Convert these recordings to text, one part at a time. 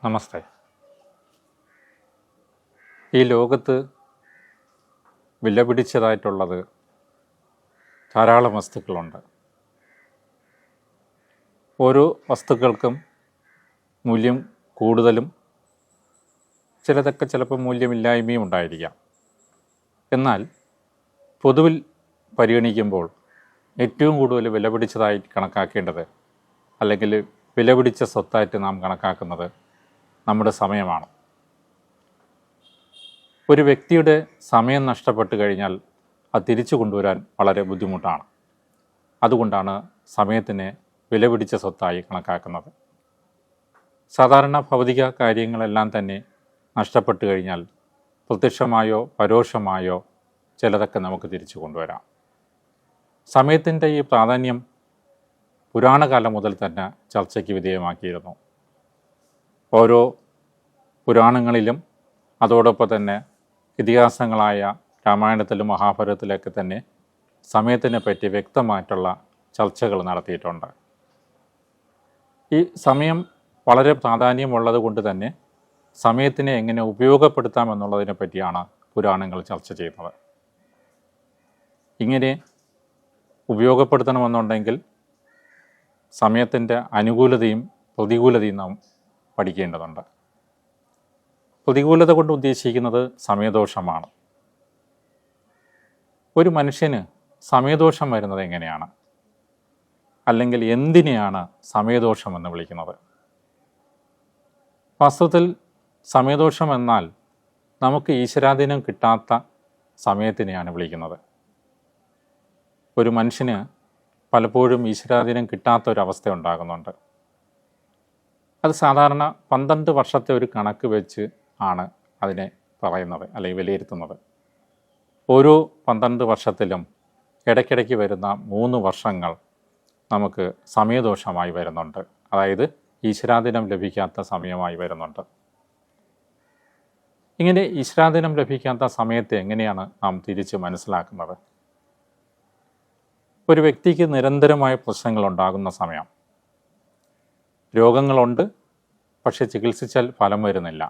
നമസ്തേ. ഈ ലോകത്ത് വിലപിടിച്ചതായിട്ടുള്ളത് ധാരാളം വസ്തുക്കളുണ്ട്. ഓരോ വസ്തുക്കൾക്കും മൂല്യം കൂടുതലും ചിലതൊക്കെ ചിലപ്പോൾ മൂല്യമില്ലായ്മയും ഉണ്ടായിരിക്കാം. എന്നാൽ പൊതുവിൽ പരിഗണിക്കുമ്പോൾ ഏറ്റവും കൂടുതൽ വിലപിടിച്ചതായി കണക്കാക്കേണ്ടത്, അല്ലെങ്കിൽ വിലപിടിച്ച സ്വത്തായിട്ട് നാം കണക്കാക്കുന്നത് നമ്മുടെ സമയമാണ്. ഒരു വ്യക്തിയുടെ സമയം നഷ്ടപ്പെട്ട് കഴിഞ്ഞാൽ അത് തിരിച്ചു കൊണ്ടുവരാൻ വളരെ ബുദ്ധിമുട്ടാണ്. അതുകൊണ്ടാണ് സമയത്തിനെ വിലപിടിച്ച സ്വത്തായി കണക്കാക്കുന്നത്. സാധാരണ ഭൗതിക കാര്യങ്ങളെല്ലാം തന്നെ നഷ്ടപ്പെട്ട് കഴിഞ്ഞാൽ പ്രത്യക്ഷമായോ പരോക്ഷമായോ ചിലതൊക്കെ നമുക്ക് തിരിച്ചു കൊണ്ടുവരാം. സമയത്തിൻ്റെ ഈ പ്രാധാന്യം പുരാണകാലം മുതൽ തന്നെ ചർച്ചയ്ക്ക് വിധേയമാക്കിയിരുന്നു. ഓരോ പുരാണങ്ങളിലും അതോടൊപ്പം തന്നെ ഇതിഹാസങ്ങളായ രാമായണത്തിലും മഹാഭാരതത്തിലൊക്കെ തന്നെ സമയത്തിനെ പറ്റി വ്യക്തമായിട്ടുള്ള ചർച്ചകൾ നടത്തിയിട്ടുണ്ട്. ഈ സമയം വളരെ പ്രാധാന്യമുള്ളത് കൊണ്ട് തന്നെ സമയത്തിനെ എങ്ങനെ ഉപയോഗപ്പെടുത്താമെന്നുള്ളതിനെ പറ്റിയാണ് പുരാണങ്ങൾ ചർച്ച ചെയ്യുന്നത്. ഇങ്ങനെ ഉപയോഗപ്പെടുത്തണമെന്നുണ്ടെങ്കിൽ സമയത്തിൻ്റെ അനുകൂലതയും പ്രതികൂലതയും നാം പഠിക്കേണ്ടതുണ്ട്. പ്രതികൂലത കൊണ്ട് ഉദ്ദേശിക്കുന്നത് സമയദോഷമാണ്. ഒരു മനുഷ്യന് സമയദോഷം വരുന്നത് എങ്ങനെയാണ്, അല്ലെങ്കിൽ എന്തിനെയാണ് സമയദോഷം എന്ന് വിളിക്കുന്നത്? വാസ്തവത്തിൽ സമയദോഷം എന്നാൽ നമുക്ക് ഈശ്വരാധീനം കിട്ടാത്ത സമയത്തിനെയാണ് വിളിക്കുന്നത്. ഒരു മനുഷ്യന് പലപ്പോഴും ഈശ്വരാധീനം കിട്ടാത്ത ഒരവസ്ഥ ഉണ്ടാകുന്നുണ്ട്. അത് സാധാരണ 12 വർഷത്തെ ഒരു കണക്ക് വെച്ച് ആണ് അതിനെ പറയുന്നത് അല്ലെങ്കിൽ വിലയിരുത്തുന്നത്. ഓരോ 12 വർഷത്തിലും ഇടയ്ക്കിടയ്ക്ക് വരുന്ന 3 വർഷങ്ങൾ നമുക്ക് സമയദോഷമായി വരുന്നുണ്ട്. അതായത് ഈശ്വരാധീനം ലഭിക്കാത്ത സമയമായി വരുന്നുണ്ട്. ഇങ്ങനെ ഈശ്വരാധീനം ലഭിക്കാത്ത സമയത്തെ എങ്ങനെയാണ് നാം തിരിച്ച് മനസ്സിലാക്കുന്നത്? ഒരു വ്യക്തിക്ക് നിരന്തരമായ പ്രശ്നങ്ങൾ ഉണ്ടാകുന്ന സമയം, രോഗങ്ങളുണ്ട്, പക്ഷേ ചികിത്സിച്ചാൽ ഫലം വരുന്നില്ല.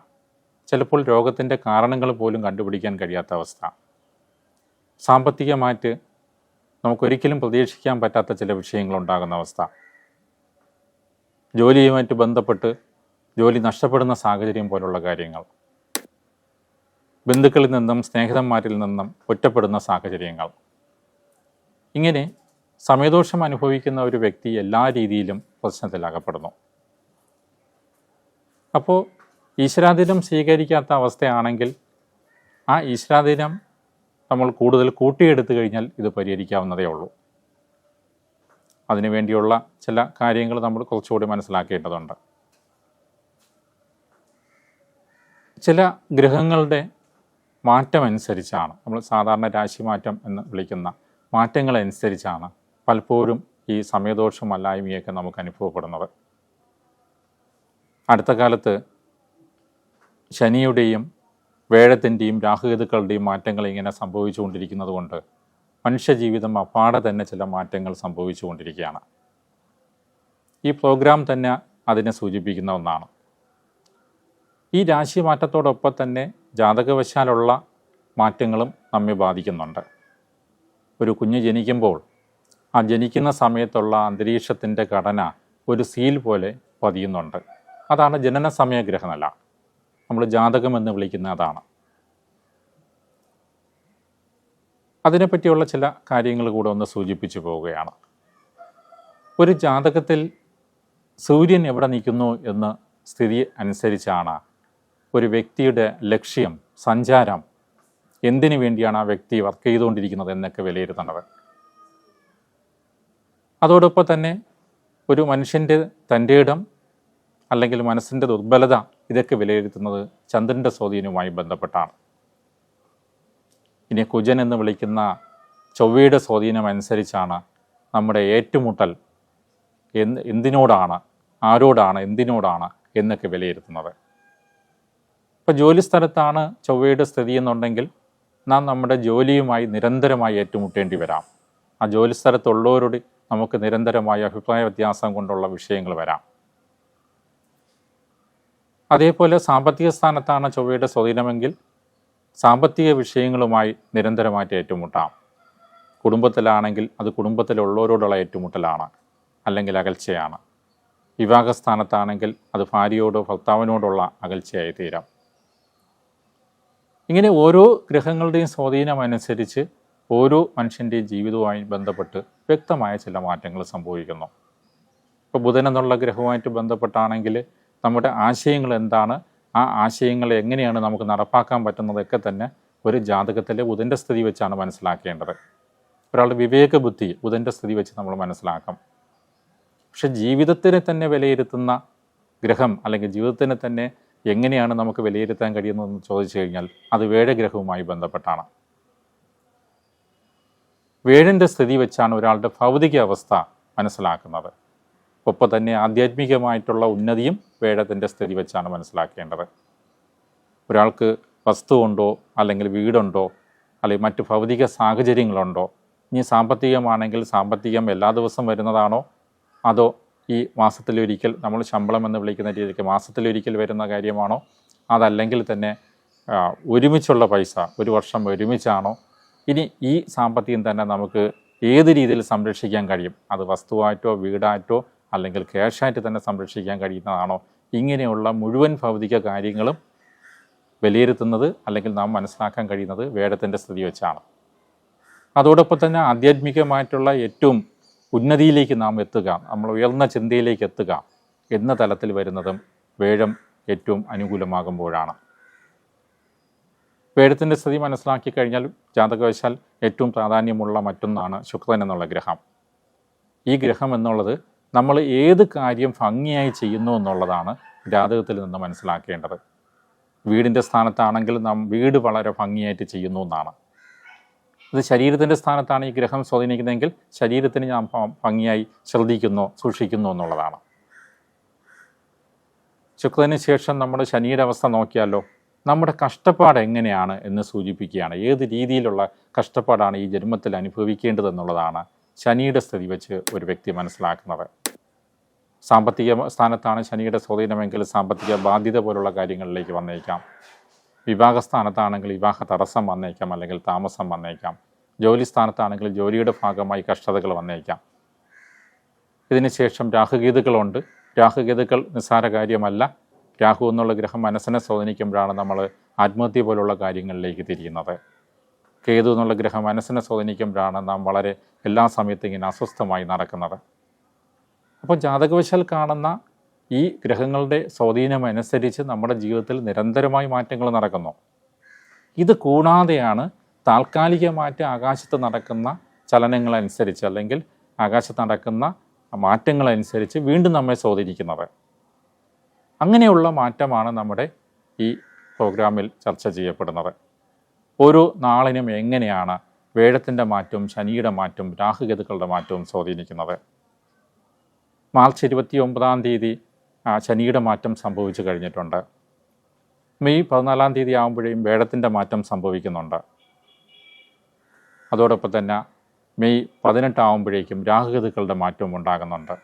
ചിലപ്പോൾ രോഗത്തിൻ്റെ കാരണങ്ങൾ പോലും കണ്ടുപിടിക്കാൻ കഴിയാത്ത അവസ്ഥ, സാമ്പത്തികമായിട്ട് നമുക്കൊരിക്കലും പ്രതീക്ഷിക്കാൻ പറ്റാത്ത ചില വിഷയങ്ങളുണ്ടാകുന്ന അവസ്ഥ, ജോലിയുമായിട്ട് ബന്ധപ്പെട്ട് ജോലി നഷ്ടപ്പെടുന്ന സാഹചര്യം പോലുള്ള കാര്യങ്ങൾ, ബന്ധുക്കളിൽ നിന്നും സ്നേഹിതന്മാരിൽ നിന്നും ഒറ്റപ്പെടുന്ന സാഹചര്യങ്ങൾ. ഇങ്ങനെ സമയദോഷം അനുഭവിക്കുന്ന ഒരു വ്യക്തി എല്ലാ രീതിയിലും പ്രശ്നത്തിലകപ്പെടുന്നു. അപ്പോൾ ഈശ്വരാധീനം സ്വീകരിക്കാത്ത അവസ്ഥയാണെങ്കിൽ ആ ഈശ്വരാധീനം നമ്മൾ കൂടുതൽ കൂട്ടിയെടുത്തു കഴിഞ്ഞാൽ ഇത് പരിഹരിക്കാവുന്നതേ ഉള്ളൂ. അതിനുവേണ്ടിയുള്ള ചില കാര്യങ്ങൾ നമ്മൾ കുറച്ചുകൂടി മനസ്സിലാക്കേണ്ടതുണ്ട്. ചില ഗ്രഹങ്ങളുടെ മാറ്റമനുസരിച്ചാണ്, നമ്മൾ സാധാരണ രാശിമാറ്റം എന്ന് വിളിക്കുന്ന മാറ്റങ്ങളനുസരിച്ചാണ് പലപ്പോഴും ഈ സമയദോഷമല്ലായ്മയൊക്കെ നമുക്ക് അനുഭവപ്പെടുന്നത്. അടുത്ത കാലത്ത് ശനിയുടെയും വേഴത്തിൻ്റെയും രാഹുകേതുക്കളുടെയും മാറ്റങ്ങൾ ഇങ്ങനെ സംഭവിച്ചുകൊണ്ടിരിക്കുന്നത് കൊണ്ട് മനുഷ്യജീവിതം അപ്പാടെ തന്നെ ചില മാറ്റങ്ങൾ സംഭവിച്ചുകൊണ്ടിരിക്കുകയാണ്. ഈ പ്രോഗ്രാം തന്നെ അതിനെ സൂചിപ്പിക്കുന്ന ഒന്നാണ്. ഈ രാശി മാറ്റത്തോടൊപ്പം തന്നെ ജാതകവശാലുള്ള മാറ്റങ്ങളും നമ്മെ ബാധിക്കുന്നുണ്ട്. ഒരു കുഞ്ഞ് ജനിക്കുമ്പോൾ ആ ജനിക്കുന്ന സമയത്തുള്ള അന്തരീക്ഷത്തിൻ്റെ ഘടന ഒരു സീൽ പോലെ പതിയുന്നുണ്ട്. അതാണ് ജനന സമയഗ്രഹനില, നമ്മൾ ജാതകം എന്ന് വിളിക്കുന്ന അതാണ്. അതിനെപ്പറ്റിയുള്ള ചില കാര്യങ്ങൾ കൂടെ ഒന്ന് സൂചിപ്പിച്ചു പോവുകയാണ്. ഒരു ജാതകത്തിൽ സൂര്യൻ എവിടെ നിൽക്കുന്നു എന്ന സ്ഥിതി അനുസരിച്ചാണ് ഒരു വ്യക്തിയുടെ ലക്ഷ്യം, സഞ്ചാരം, എന്തിനു വേണ്ടിയാണ് ആ വ്യക്തി വർക്ക് ചെയ്തുകൊണ്ടിരിക്കുന്നത് എന്നൊക്കെ വിലയിരുത്തേണ്ടത്. അതോടൊപ്പം തന്നെ ഒരു മനുഷ്യൻ്റെ തൻ്റെ ഇടം അല്ലെങ്കിൽ മനസ്സിൻ്റെ ദുർബലത ഇതൊക്കെ വിലയിരുത്തുന്നത് ചന്ദ്രൻ്റെ സ്വാധീനവുമായി ബന്ധപ്പെട്ടാണ്. ഇനി കുജൻ എന്ന് വിളിക്കുന്ന ചൊവ്വയുടെ സ്വാധീനം അനുസരിച്ചാണ് നമ്മുടെ ഏറ്റുമുട്ടൽ എന്തിനോടാണ്, ആരോടാണ്, എന്തിനോടാണ് എന്നൊക്കെ വിലയിരുത്തുന്നത്. ഇപ്പോൾ ജോലിസ്ഥലത്താണ് ചൊവ്വയുടെ സ്ഥിതി എന്നുണ്ടെങ്കിൽ നാം നമ്മുടെ ജോലിയുമായി നിരന്തരമായി ഏറ്റുമുട്ടേണ്ടി വരാം. ആ ജോലിസ്ഥലത്തുള്ളവരോട് നമുക്ക് നിരന്തരമായ അഭിപ്രായ വ്യത്യാസം കൊണ്ടുള്ള വിഷയങ്ങൾ വരാം. അതേപോലെ സാമ്പത്തിക സ്ഥാനത്താണ് ചൊവ്വയുടെ സ്വാധീനമെങ്കിൽ സാമ്പത്തിക വിഷയങ്ങളുമായി നിരന്തരമായിട്ട് ഏറ്റുമുട്ടാം. കുടുംബത്തിലാണെങ്കിൽ അത് കുടുംബത്തിലുള്ളവരോടുള്ള ഏറ്റുമുട്ടലാണ്, അല്ലെങ്കിൽ അകൽച്ചയാണ്. വിവാഹസ്ഥാനത്താണെങ്കിൽ അത് ഭാര്യയോടോ ഭർത്താവിനോടുള്ള അകൽച്ചയായി തീരാം. ഇങ്ങനെ ഓരോ ഗ്രഹങ്ങളുടെയും സ്വാധീനമനുസരിച്ച് ഓരോ മനുഷ്യൻ്റെയും ജീവിതവുമായി ബന്ധപ്പെട്ട് വ്യക്തമായ ചില മാറ്റങ്ങൾ സംഭവിക്കുന്നു. ഇപ്പോൾ ബുധൻ എന്നുള്ള ഗ്രഹവുമായിട്ട് ബന്ധപ്പെട്ടാണെങ്കിൽ നമ്മുടെ ആശയങ്ങൾ എന്താണ്, ആ ആശയങ്ങളെ എങ്ങനെയാണ് നമുക്ക് നടപ്പാക്കാൻ പറ്റുന്നതൊക്കെ തന്നെ ഒരു ജാതകത്തിലെ ബുധൻ്റെ സ്ഥിതി വെച്ചാണ് മനസ്സിലാക്കേണ്ടത്. ഒരാളുടെ വിവേക ബുദ്ധി ബുധൻ്റെ സ്ഥിതി വെച്ച് നമ്മൾ മനസ്സിലാക്കാം. പക്ഷെ ജീവിതത്തിനെ തന്നെ വിലയിരുത്തുന്ന ഗ്രഹം, അല്ലെങ്കിൽ ജീവിതത്തിനെ തന്നെ എങ്ങനെയാണ് നമുക്ക് വിലയിരുത്താൻ കഴിയുന്നതെന്ന് ചോദിച്ചു കഴിഞ്ഞാൽ അത് വേഴഗ്രഹവുമായി ബന്ധപ്പെട്ടാണ്. വേഴൻ്റെ സ്ഥിതി വെച്ചാണ് ഒരാളുടെ ഭൗതിക അവസ്ഥ മനസ്സിലാക്കുന്നത്. ഒപ്പം തന്നെ ആധ്യാത്മികമായിട്ടുള്ള ഉന്നതിയും വേഴത്തിൻ്റെ സ്ഥിതി വെച്ചാണ് മനസ്സിലാക്കേണ്ടത്. ഒരാൾക്ക് വസ്തുവുണ്ടോ, അല്ലെങ്കിൽ വീടുണ്ടോ, അല്ലെങ്കിൽ മറ്റ് ഭൗതിക സാഹചര്യങ്ങളുണ്ടോ, ഇനി സാമ്പത്തികമാണെങ്കിൽ സാമ്പത്തികം എല്ലാ ദിവസവും വരുന്നതാണോ, അതോ ഈ മാസത്തിലൊരിക്കൽ നമ്മൾ ശമ്പളം എന്ന് വിളിക്കുന്ന രീതിക്ക് മാസത്തിലൊരിക്കൽ വരുന്ന കാര്യമാണോ, അതല്ലെങ്കിൽ തന്നെ ഒരുമിച്ചുള്ള പൈസ ഒരു വർഷം ഒരുമിച്ചാണോ, ഇനി ഈ സാമ്പത്തികം തന്നെ നമുക്ക് ഏത് രീതിയിൽ സംരക്ഷിക്കാൻ കഴിയും, അത് വസ്തുവായിട്ടോ വീടായിട്ടോ അല്ലെങ്കിൽ ക്യാഷായിട്ട് തന്നെ സംരക്ഷിക്കാൻ കഴിയുന്നതാണോ, ഇങ്ങനെയുള്ള മുഴുവൻ ഭൗതിക കാര്യങ്ങളും വിലയിരുത്തുന്നത് അല്ലെങ്കിൽ നാം മനസ്സിലാക്കാൻ കഴിയുന്നത് വേഴത്തിൻ്റെ സ്ഥിതി വെച്ചാണ്. അതോടൊപ്പം തന്നെ ആധ്യാത്മികമായിട്ടുള്ള ഏറ്റവും ഉന്നതിയിലേക്ക് നാം എത്തുക, നമ്മൾ ഉയർന്ന ചിന്തയിലേക്ക് എത്തുക എന്ന തലത്തിൽ വരുന്നതും വേഴം ഏറ്റവും അനുകൂലമാകുമ്പോഴാണ്. വേഴത്തിൻ്റെ സ്ഥിതി മനസ്സിലാക്കി കഴിഞ്ഞാൽ ജാതകവശാൽ ഏറ്റവും പ്രാധാന്യമുള്ള മറ്റൊന്നാണ് ശുക്രൻ എന്നുള്ള ഗ്രഹം. ഈ ഗ്രഹം എന്നുള്ളത് നമ്മൾ ഏത് കാര്യം ഭംഗിയായി ചെയ്യുന്നു എന്നുള്ളതാണ് ജാതകത്തിൽ നിന്ന് മനസ്സിലാക്കേണ്ടത്. വീടിൻ്റെ സ്ഥാനത്താണെങ്കിൽ നാം വീട് വളരെ ഭംഗിയായിട്ട് ചെയ്യുന്നു എന്നാണ്. ഇത് ശരീരത്തിൻ്റെ സ്ഥാനത്താണ് ഈ ഗ്രഹം സ്വാധീനിക്കുന്നതെങ്കിൽ ശരീരത്തിന് നാം ഭംഗിയായി ശ്രദ്ധിക്കുന്നു, സൂക്ഷിക്കുന്നു എന്നുള്ളതാണ്. ശുക്രന് ശേഷം നമ്മുടെ ശനിയുടെ അവസ്ഥ നോക്കിയാലോ, നമ്മുടെ കഷ്ടപ്പാട് എങ്ങനെയാണ് എന്ന് സൂചിപ്പിക്കുകയാണ്. ഏത് രീതിയിലുള്ള കഷ്ടപ്പാടാണ് ഈ ജന്മത്തിൽ അനുഭവിക്കേണ്ടതെന്നുള്ളതാണ് ശനിയുടെ സ്ഥിതി വെച്ച് ഒരു വ്യക്തി മനസ്സിലാക്കുന്നത്. സാമ്പത്തിക സ്ഥാനത്താണ് ശനിയുടെ സ്വാധീനമെങ്കിൽ സാമ്പത്തിക ബാധ്യത പോലുള്ള കാര്യങ്ങളിലേക്ക് വന്നേക്കാം. വിവാഹ സ്ഥാനത്താണെങ്കിൽ വിവാഹ തടസ്സം വന്നേക്കാം, അല്ലെങ്കിൽ താമസം വന്നേക്കാം. ജോലി സ്ഥാനത്താണെങ്കിൽ ജോലിയുടെ ഭാഗമായി കഷ്ടതകൾ വന്നേക്കാം. ഇതിനുശേഷം രാഹുകേതുക്കളുണ്ട്. രാഹുകേതുക്കൾ നിസ്സാര കാര്യമല്ല. രാഹു എന്നുള്ള ഗ്രഹം മനസ്സിനെ സ്വാധീനിക്കുമ്പോഴാണ് നമ്മൾ ആത്മഹത്യ പോലുള്ള കാര്യങ്ങളിലേക്ക് തിരിയുന്നത്. കേതു എന്നുള്ള ഗ്രഹം മനസ്സിനെ സ്വാധീനിക്കുമ്പോഴാണ് നാം വളരെ എല്ലാ സമയത്തും ഇങ്ങനെ അസ്വസ്ഥമായി നടക്കുന്നത്. അപ്പോൾ ജാതകവശാൽ കാണുന്ന ഈ ഗ്രഹങ്ങളുടെ സ്വാധീനമനുസരിച്ച് നമ്മുടെ ജീവിതത്തിൽ നിരന്തരമായി മാറ്റങ്ങൾ നടക്കുന്നു. ഇത് കൂടാതെയാണ് താൽക്കാലികമായിട്ട് ആകാശത്ത് നടക്കുന്ന ചലനങ്ങളനുസരിച്ച്, അല്ലെങ്കിൽ ആകാശത്ത് നടക്കുന്ന മാറ്റങ്ങളനുസരിച്ച് വീണ്ടും നമ്മെ സ്വാധീനിക്കുന്നത്. അങ്ങനെയുള്ള മാറ്റമാണ് നമ്മുടെ ഈ പ്രോഗ്രാമിൽ ചർച്ച ചെയ്യപ്പെടുന്നത്. ഓരോ നാളിനും എങ്ങനെയാണ് വേഴത്തിൻ്റെ മാറ്റവും ശനിയുടെ മാറ്റവും രാഹുകേതുക്കളുടെ മാറ്റവും സ്വാധീനിക്കുന്നത്. മാർച്ച് 29 ശനിയുടെ മാറ്റം സംഭവിച്ചു കഴിഞ്ഞിട്ടുണ്ട്. മെയ് 14 ആകുമ്പോഴേയും വേഴത്തിൻ്റെ മാറ്റം സംഭവിക്കുന്നുണ്ട്. അതോടൊപ്പം തന്നെ മെയ് 18 ആകുമ്പോഴേക്കും രാഹുകേതുക്കളുടെ മാറ്റവും ഉണ്ടാകുന്നുണ്ട്.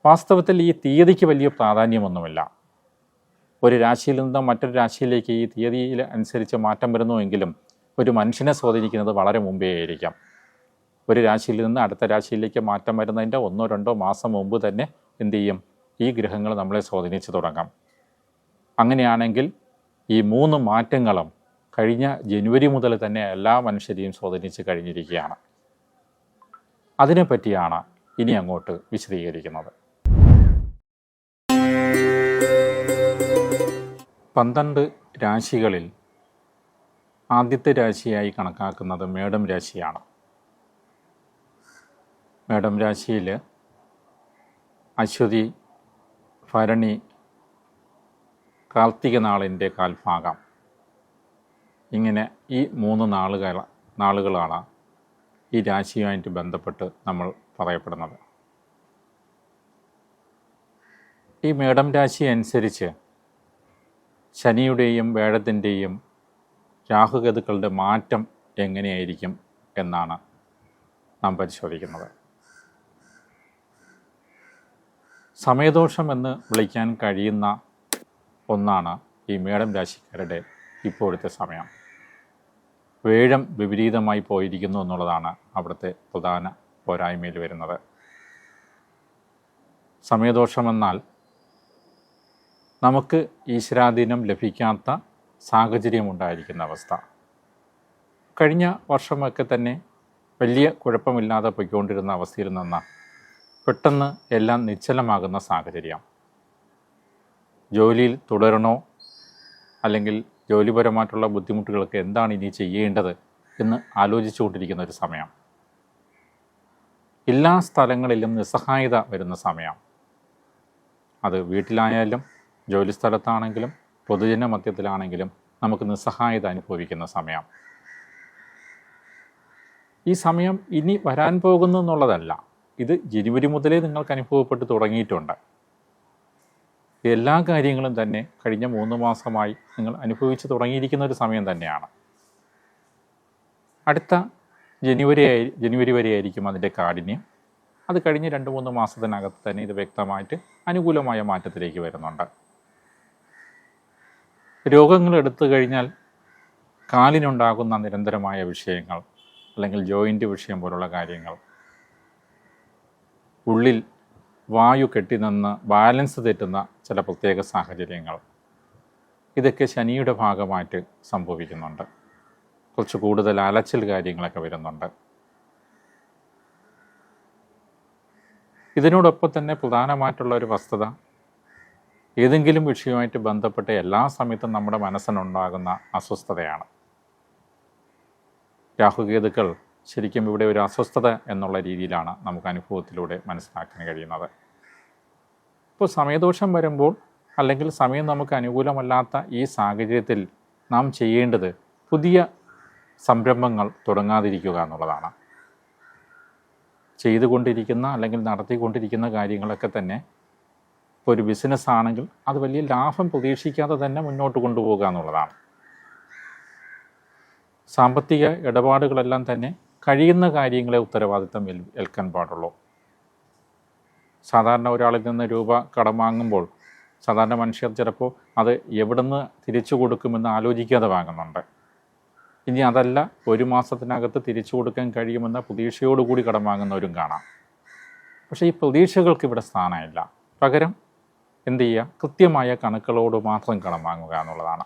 വാസ്തവത്തിൽ ഈ തീയതിക്ക് വലിയ പ്രാധാന്യമൊന്നുമില്ല. ഒരു രാശിയിൽ നിന്ന് മറ്റൊരു രാശിയിലേക്ക് ഈ തീയതിയിൽ അനുസരിച്ച് മാറ്റം വരുന്നുവെങ്കിലും ഒരു മനുഷ്യനെ സ്വാധീനിക്കുന്നത് വളരെ മുമ്പേ ആയിരിക്കാം. ഒരു രാശിയിൽ നിന്ന് അടുത്ത രാശിയിലേക്ക് മാറ്റം വരുന്നതിൻ്റെ 1-2 മാസം മുമ്പ് തന്നെ എന്തു ചെയ്യും, ഈ ഗ്രഹങ്ങൾ നമ്മളെ സ്വാധീനിച്ച് തുടങ്ങാം. അങ്ങനെയാണെങ്കിൽ ഈ 3 മാറ്റങ്ങളും കഴിഞ്ഞ ജനുവരി മുതൽ തന്നെ എല്ലാ മനുഷ്യരെയും സ്വാധീനിച്ച് കഴിഞ്ഞിരിക്കുകയാണ്. അതിനെപ്പറ്റിയാണ് ഇനി അങ്ങോട്ട് വിശദീകരിക്കുന്നത്. 12 രാശികളിൽ ആദ്യത്തെ രാശിയായി കണക്കാക്കുന്നത് മേടം രാശിയാണ്. മേടം രാശിയിൽ അശ്വതി, ഭരണി, കാർത്തിക നാളിൻ്റെ കാൽഭാഗം, ഇങ്ങനെ ഈ 3 നാളുകളാണ് ഈ രാശിയുമായിട്ട് ബന്ധപ്പെട്ട് നമ്മൾ പറയപ്പെടുന്നത്. ഈ മേടം രാശി അനുസരിച്ച് ശനിയുടെയും വേഴത്തിൻ്റെയും രാഹുകേതുക്കളുടെ മാറ്റം എങ്ങനെയായിരിക്കും എന്നാണ് നാം പരിശോധിക്കുന്നത്. സമയദോഷം എന്ന് വിളിക്കാൻ കഴിയുന്ന ഒന്നാണ് ഈ മേടം രാശിക്കാരുടെ ഇപ്പോഴത്തെ സമയം. വേഴം വിപരീതമായി പോയിരിക്കുന്നു എന്നുള്ളതാണ് അവിടുത്തെ പ്രധാന പോരായ്മയിൽ വരുന്നത്. സമയദോഷമെന്നാൽ നമുക്ക് ഈശ്വരാധീനം ലഭിക്കാത്ത സാഹചര്യമുണ്ടായിരിക്കുന്ന അവസ്ഥ. കഴിഞ്ഞ വർഷമൊക്കെ തന്നെ വലിയ കുഴപ്പമില്ലാതെ പോയിക്കൊണ്ടിരുന്ന അവസ്ഥയിൽ നിന്ന് പെട്ടെന്ന് എല്ലാം നിശ്ചലമാകുന്ന സാഹചര്യം. ജോലിയിൽ തുടരണോ അല്ലെങ്കിൽ ജോലിപരമായിട്ടുള്ള ബുദ്ധിമുട്ടുകൾക്ക് എന്താണ് ഇനി ചെയ്യേണ്ടത് എന്ന് ആലോചിച്ചുകൊണ്ടിരിക്കുന്ന ഒരു സമയം. എല്ലാ സ്ഥലങ്ങളിലും നിസ്സഹായത വരുന്ന സമയം. അത് വീട്ടിലായാലും ജോലിസ്ഥലത്താണെങ്കിലും പൊതുജന മധ്യത്തിലാണെങ്കിലും നമുക്ക് നിസ്സഹായത അനുഭവിക്കുന്ന സമയം. ഈ സമയം ഇനി വരാൻ പോകുന്നു എന്നുള്ളതല്ല, ഇത് ജനുവരി മുതലേ നിങ്ങൾക്ക് അനുഭവപ്പെട്ട് തുടങ്ങിയിട്ടുണ്ട്. എല്ലാ കാര്യങ്ങളും തന്നെ കഴിഞ്ഞ 3 മാസമായി നിങ്ങൾ അനുഭവിച്ച് തുടങ്ങിയിരിക്കുന്ന ഒരു സമയം തന്നെയാണ്. അടുത്ത ജനുവരി വരെ ആയിരിക്കും അതിൻ്റെ കാഠിന്യം. അത് കഴിഞ്ഞ് 2-3 മാസത്തിനകത്ത് തന്നെ ഇത് വ്യക്തമായിട്ട് അനുകൂലമായ മാറ്റത്തിലേക്ക് വരുന്നുണ്ട്. രോഗങ്ങൾ എടുത്തു കഴിഞ്ഞാൽ കാലിനുണ്ടാകുന്ന നിരന്തരമായ വിഷയങ്ങൾ അല്ലെങ്കിൽ ജോയിൻ്റ് വിഷയം പോലുള്ള കാര്യങ്ങൾ, ഉള്ളിൽ വായു കെട്ടിനിന്ന് ബാലൻസ് തെറ്റുന്ന ചില പ്രത്യേക സാഹചര്യങ്ങൾ, ഇതൊക്കെ ശനിയുടെ ഭാഗമായിട്ട് സംഭവിക്കുന്നുണ്ട്. കുറച്ച് കൂടുതൽ അലച്ചിൽ കാര്യങ്ങളൊക്കെ വരുന്നുണ്ട്. ഇതിനോടൊപ്പം തന്നെ പ്രധാനമായിട്ടുള്ള ഒരു വസ്തുത, ഏതെങ്കിലും വിഷയവുമായിട്ട് ബന്ധപ്പെട്ട എല്ലാ സമയത്തും നമ്മുടെ മനസ്സിനുണ്ടാകുന്ന അസ്വസ്ഥതയാണ്. രാഹുകേതുക്കൾ ശരിക്കും ഇവിടെ ഒരു അസ്വസ്ഥത എന്നുള്ള രീതിയിലാണ് നമുക്ക് അനുഭവത്തിലൂടെ മനസ്സിലാക്കാൻ കഴിയുന്നത്. ഇപ്പോൾ സമയദോഷം വരുമ്പോൾ അല്ലെങ്കിൽ സമയം നമുക്ക് അനുകൂലമല്ലാത്ത ഈ സാഹചര്യത്തിൽ നാം ചെയ്യേണ്ടത് പുതിയ സംരംഭങ്ങൾ തുടങ്ങാതിരിക്കുക എന്നുള്ളതാണ്. ചെയ്തുകൊണ്ടിരിക്കുന്ന അല്ലെങ്കിൽ നടത്തിക്കൊണ്ടിരിക്കുന്ന കാര്യങ്ങളൊക്കെ തന്നെ ഇപ്പോൾ ഒരു ബിസിനസ് ആണെങ്കിൽ അത് വലിയ ലാഭം പ്രതീക്ഷിക്കാതെ തന്നെ മുന്നോട്ട് കൊണ്ടുപോകുക എന്നുള്ളതാണ്. സാമ്പത്തിക ഇടപാടുകളെല്ലാം തന്നെ കഴിയുന്ന കാര്യങ്ങളെ ഉത്തരവാദിത്തം ഏൽക്കാൻ പാടുള്ളൂ. സാധാരണ ഒരാളിൽ നിന്ന് രൂപ കടം വാങ്ങുമ്പോൾ സാധാരണ മനുഷ്യർ ചിലപ്പോൾ അത് എവിടുന്ന് തിരിച്ചു കൊടുക്കുമെന്ന് ആലോചിക്കാതെ വാങ്ങുന്നുണ്ട്. ഇനി അതല്ല, 1 മാസത്തിനകത്ത് തിരിച്ചു കൊടുക്കാൻ കഴിയുമെന്ന പ്രതീക്ഷയോടുകൂടി കടം വാങ്ങുന്നവരും കാണാം. പക്ഷേ ഈ പ്രതീക്ഷകൾക്ക് ഇവിടെ സ്ഥാനമില്ല. പകരം എന്ത് ചെയ്യുക, കൃത്യമായ കണക്കുകളോട് മാത്രം കടം വാങ്ങുക എന്നുള്ളതാണ്.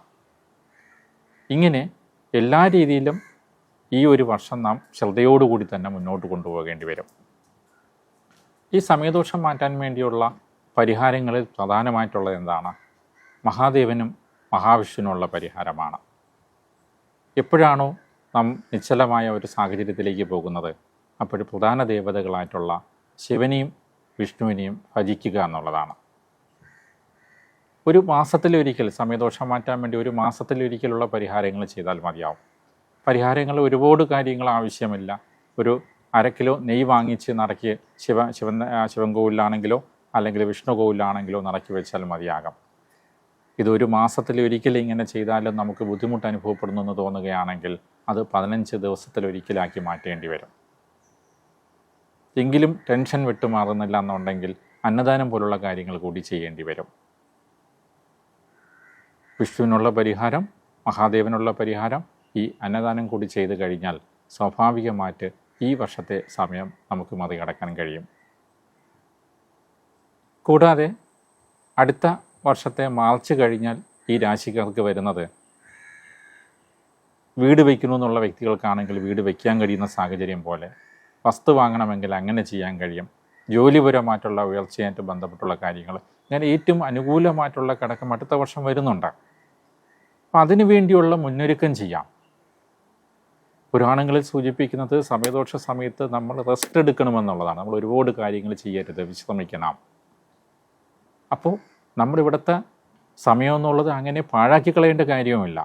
ഇങ്ങനെ എല്ലാ രീതിയിലും ഈ ഒരു വർഷം നാം ശ്രദ്ധയോടുകൂടി തന്നെ മുന്നോട്ട് കൊണ്ടുപോകേണ്ടി വരും. ഈ സമയദോഷം മാറ്റാൻ വേണ്ടിയുള്ള പരിഹാരങ്ങളിൽ പ്രധാനമായിട്ടുള്ളത് എന്താണ്? മഹാദേവനും മഹാവിഷ്ണുവിനുള്ള പരിഹാരമാണ്. എപ്പോഴാണോ നാം നിശ്ചലമായ ഒരു സാഹചര്യത്തിലേക്ക് പോകുന്നത്, അപ്പോൾ പ്രധാന ദേവതകളായിട്ടുള്ള ശിവനെയും വിഷ്ണുവിനെയും ഭജിക്കുക എന്നുള്ളതാണ്. ഒരു മാസത്തിലൊരിക്കൽ സമയദോഷം മാറ്റാൻ വേണ്ടി 1 മാസത്തിലൊരിക്കലുള്ള പരിഹാരങ്ങൾ ചെയ്താൽ മതിയാവും. പരിഹാരങ്ങൾ ഒരുപാട് കാര്യങ്ങൾ ആവശ്യമില്ല. ഒരു 1/2 കിലോ നെയ്യ് വാങ്ങിച്ച് നടക്കി ശിവൻ കോവിലാണെങ്കിലോ അല്ലെങ്കിൽ വിഷ്ണു കോവിലാണെങ്കിലോ നടക്കി വെച്ചാൽ മതിയാകാം. ഇത് 1 മാസത്തിലൊരിക്കൽ ഇങ്ങനെ ചെയ്താലും നമുക്ക് ബുദ്ധിമുട്ട് അനുഭവപ്പെടുന്നു എന്ന് തോന്നുകയാണെങ്കിൽ അത് 15 ദിവസത്തിലൊരിക്കലാക്കി മാറ്റേണ്ടി വരും. എങ്കിലും ടെൻഷൻ വിട്ടുമാറുന്നില്ല എന്നുണ്ടെങ്കിൽ അന്നദാനം പോലുള്ള കാര്യങ്ങൾ കൂടി ചെയ്യേണ്ടി വരും. വിഷ്ണുവിനുള്ള പരിഹാരം, മഹാദേവനുള്ള പരിഹാരം, ഈ അന്നദാനം കൂടി ചെയ്തു കഴിഞ്ഞാൽ സ്വാഭാവികമായിട്ട് ഈ വർഷത്തെ സമയം നമുക്ക് മറികടക്കാൻ കഴിയും. കൂടാതെ അടുത്ത വർഷത്തെ മാർച്ച് കഴിഞ്ഞാൽ ഈ രാശിക്കാർക്ക് വരുന്നത്, വീട് വയ്ക്കുന്നു എന്നുള്ള വ്യക്തികൾക്കാണെങ്കിൽ വീട് വയ്ക്കാൻ കഴിയുന്ന സാഹചര്യം പോലെ, വസ്തു വാങ്ങണമെങ്കിൽ അങ്ങനെ ചെയ്യാൻ കഴിയും. ജോലിപരമായിട്ടുള്ള ഉയർച്ചയായിട്ട് ബന്ധപ്പെട്ടുള്ള കാര്യങ്ങൾ, അങ്ങനെ ഏറ്റവും അനുകൂലമായിട്ടുള്ള ഘടകം അടുത്ത വർഷം വരുന്നുണ്ട്. അപ്പം അതിനു വേണ്ടിയുള്ള മുന്നൊരുക്കം ചെയ്യാം. പുരാണങ്ങളിൽ സൂചിപ്പിക്കുന്നത് സമയദോഷ സമയത്ത് നമ്മൾ റെസ്റ്റ് എടുക്കണമെന്നുള്ളതാണ്. നമ്മൾ ഒരുപാട് കാര്യങ്ങൾ ചെയ്യരുത്, വിശ്രമിക്കണം. അപ്പോൾ നമ്മളിവിടുത്തെ സമയം എന്നുള്ളത് അങ്ങനെ പാഴാക്കി കളയേണ്ട കാര്യവുമില്ല.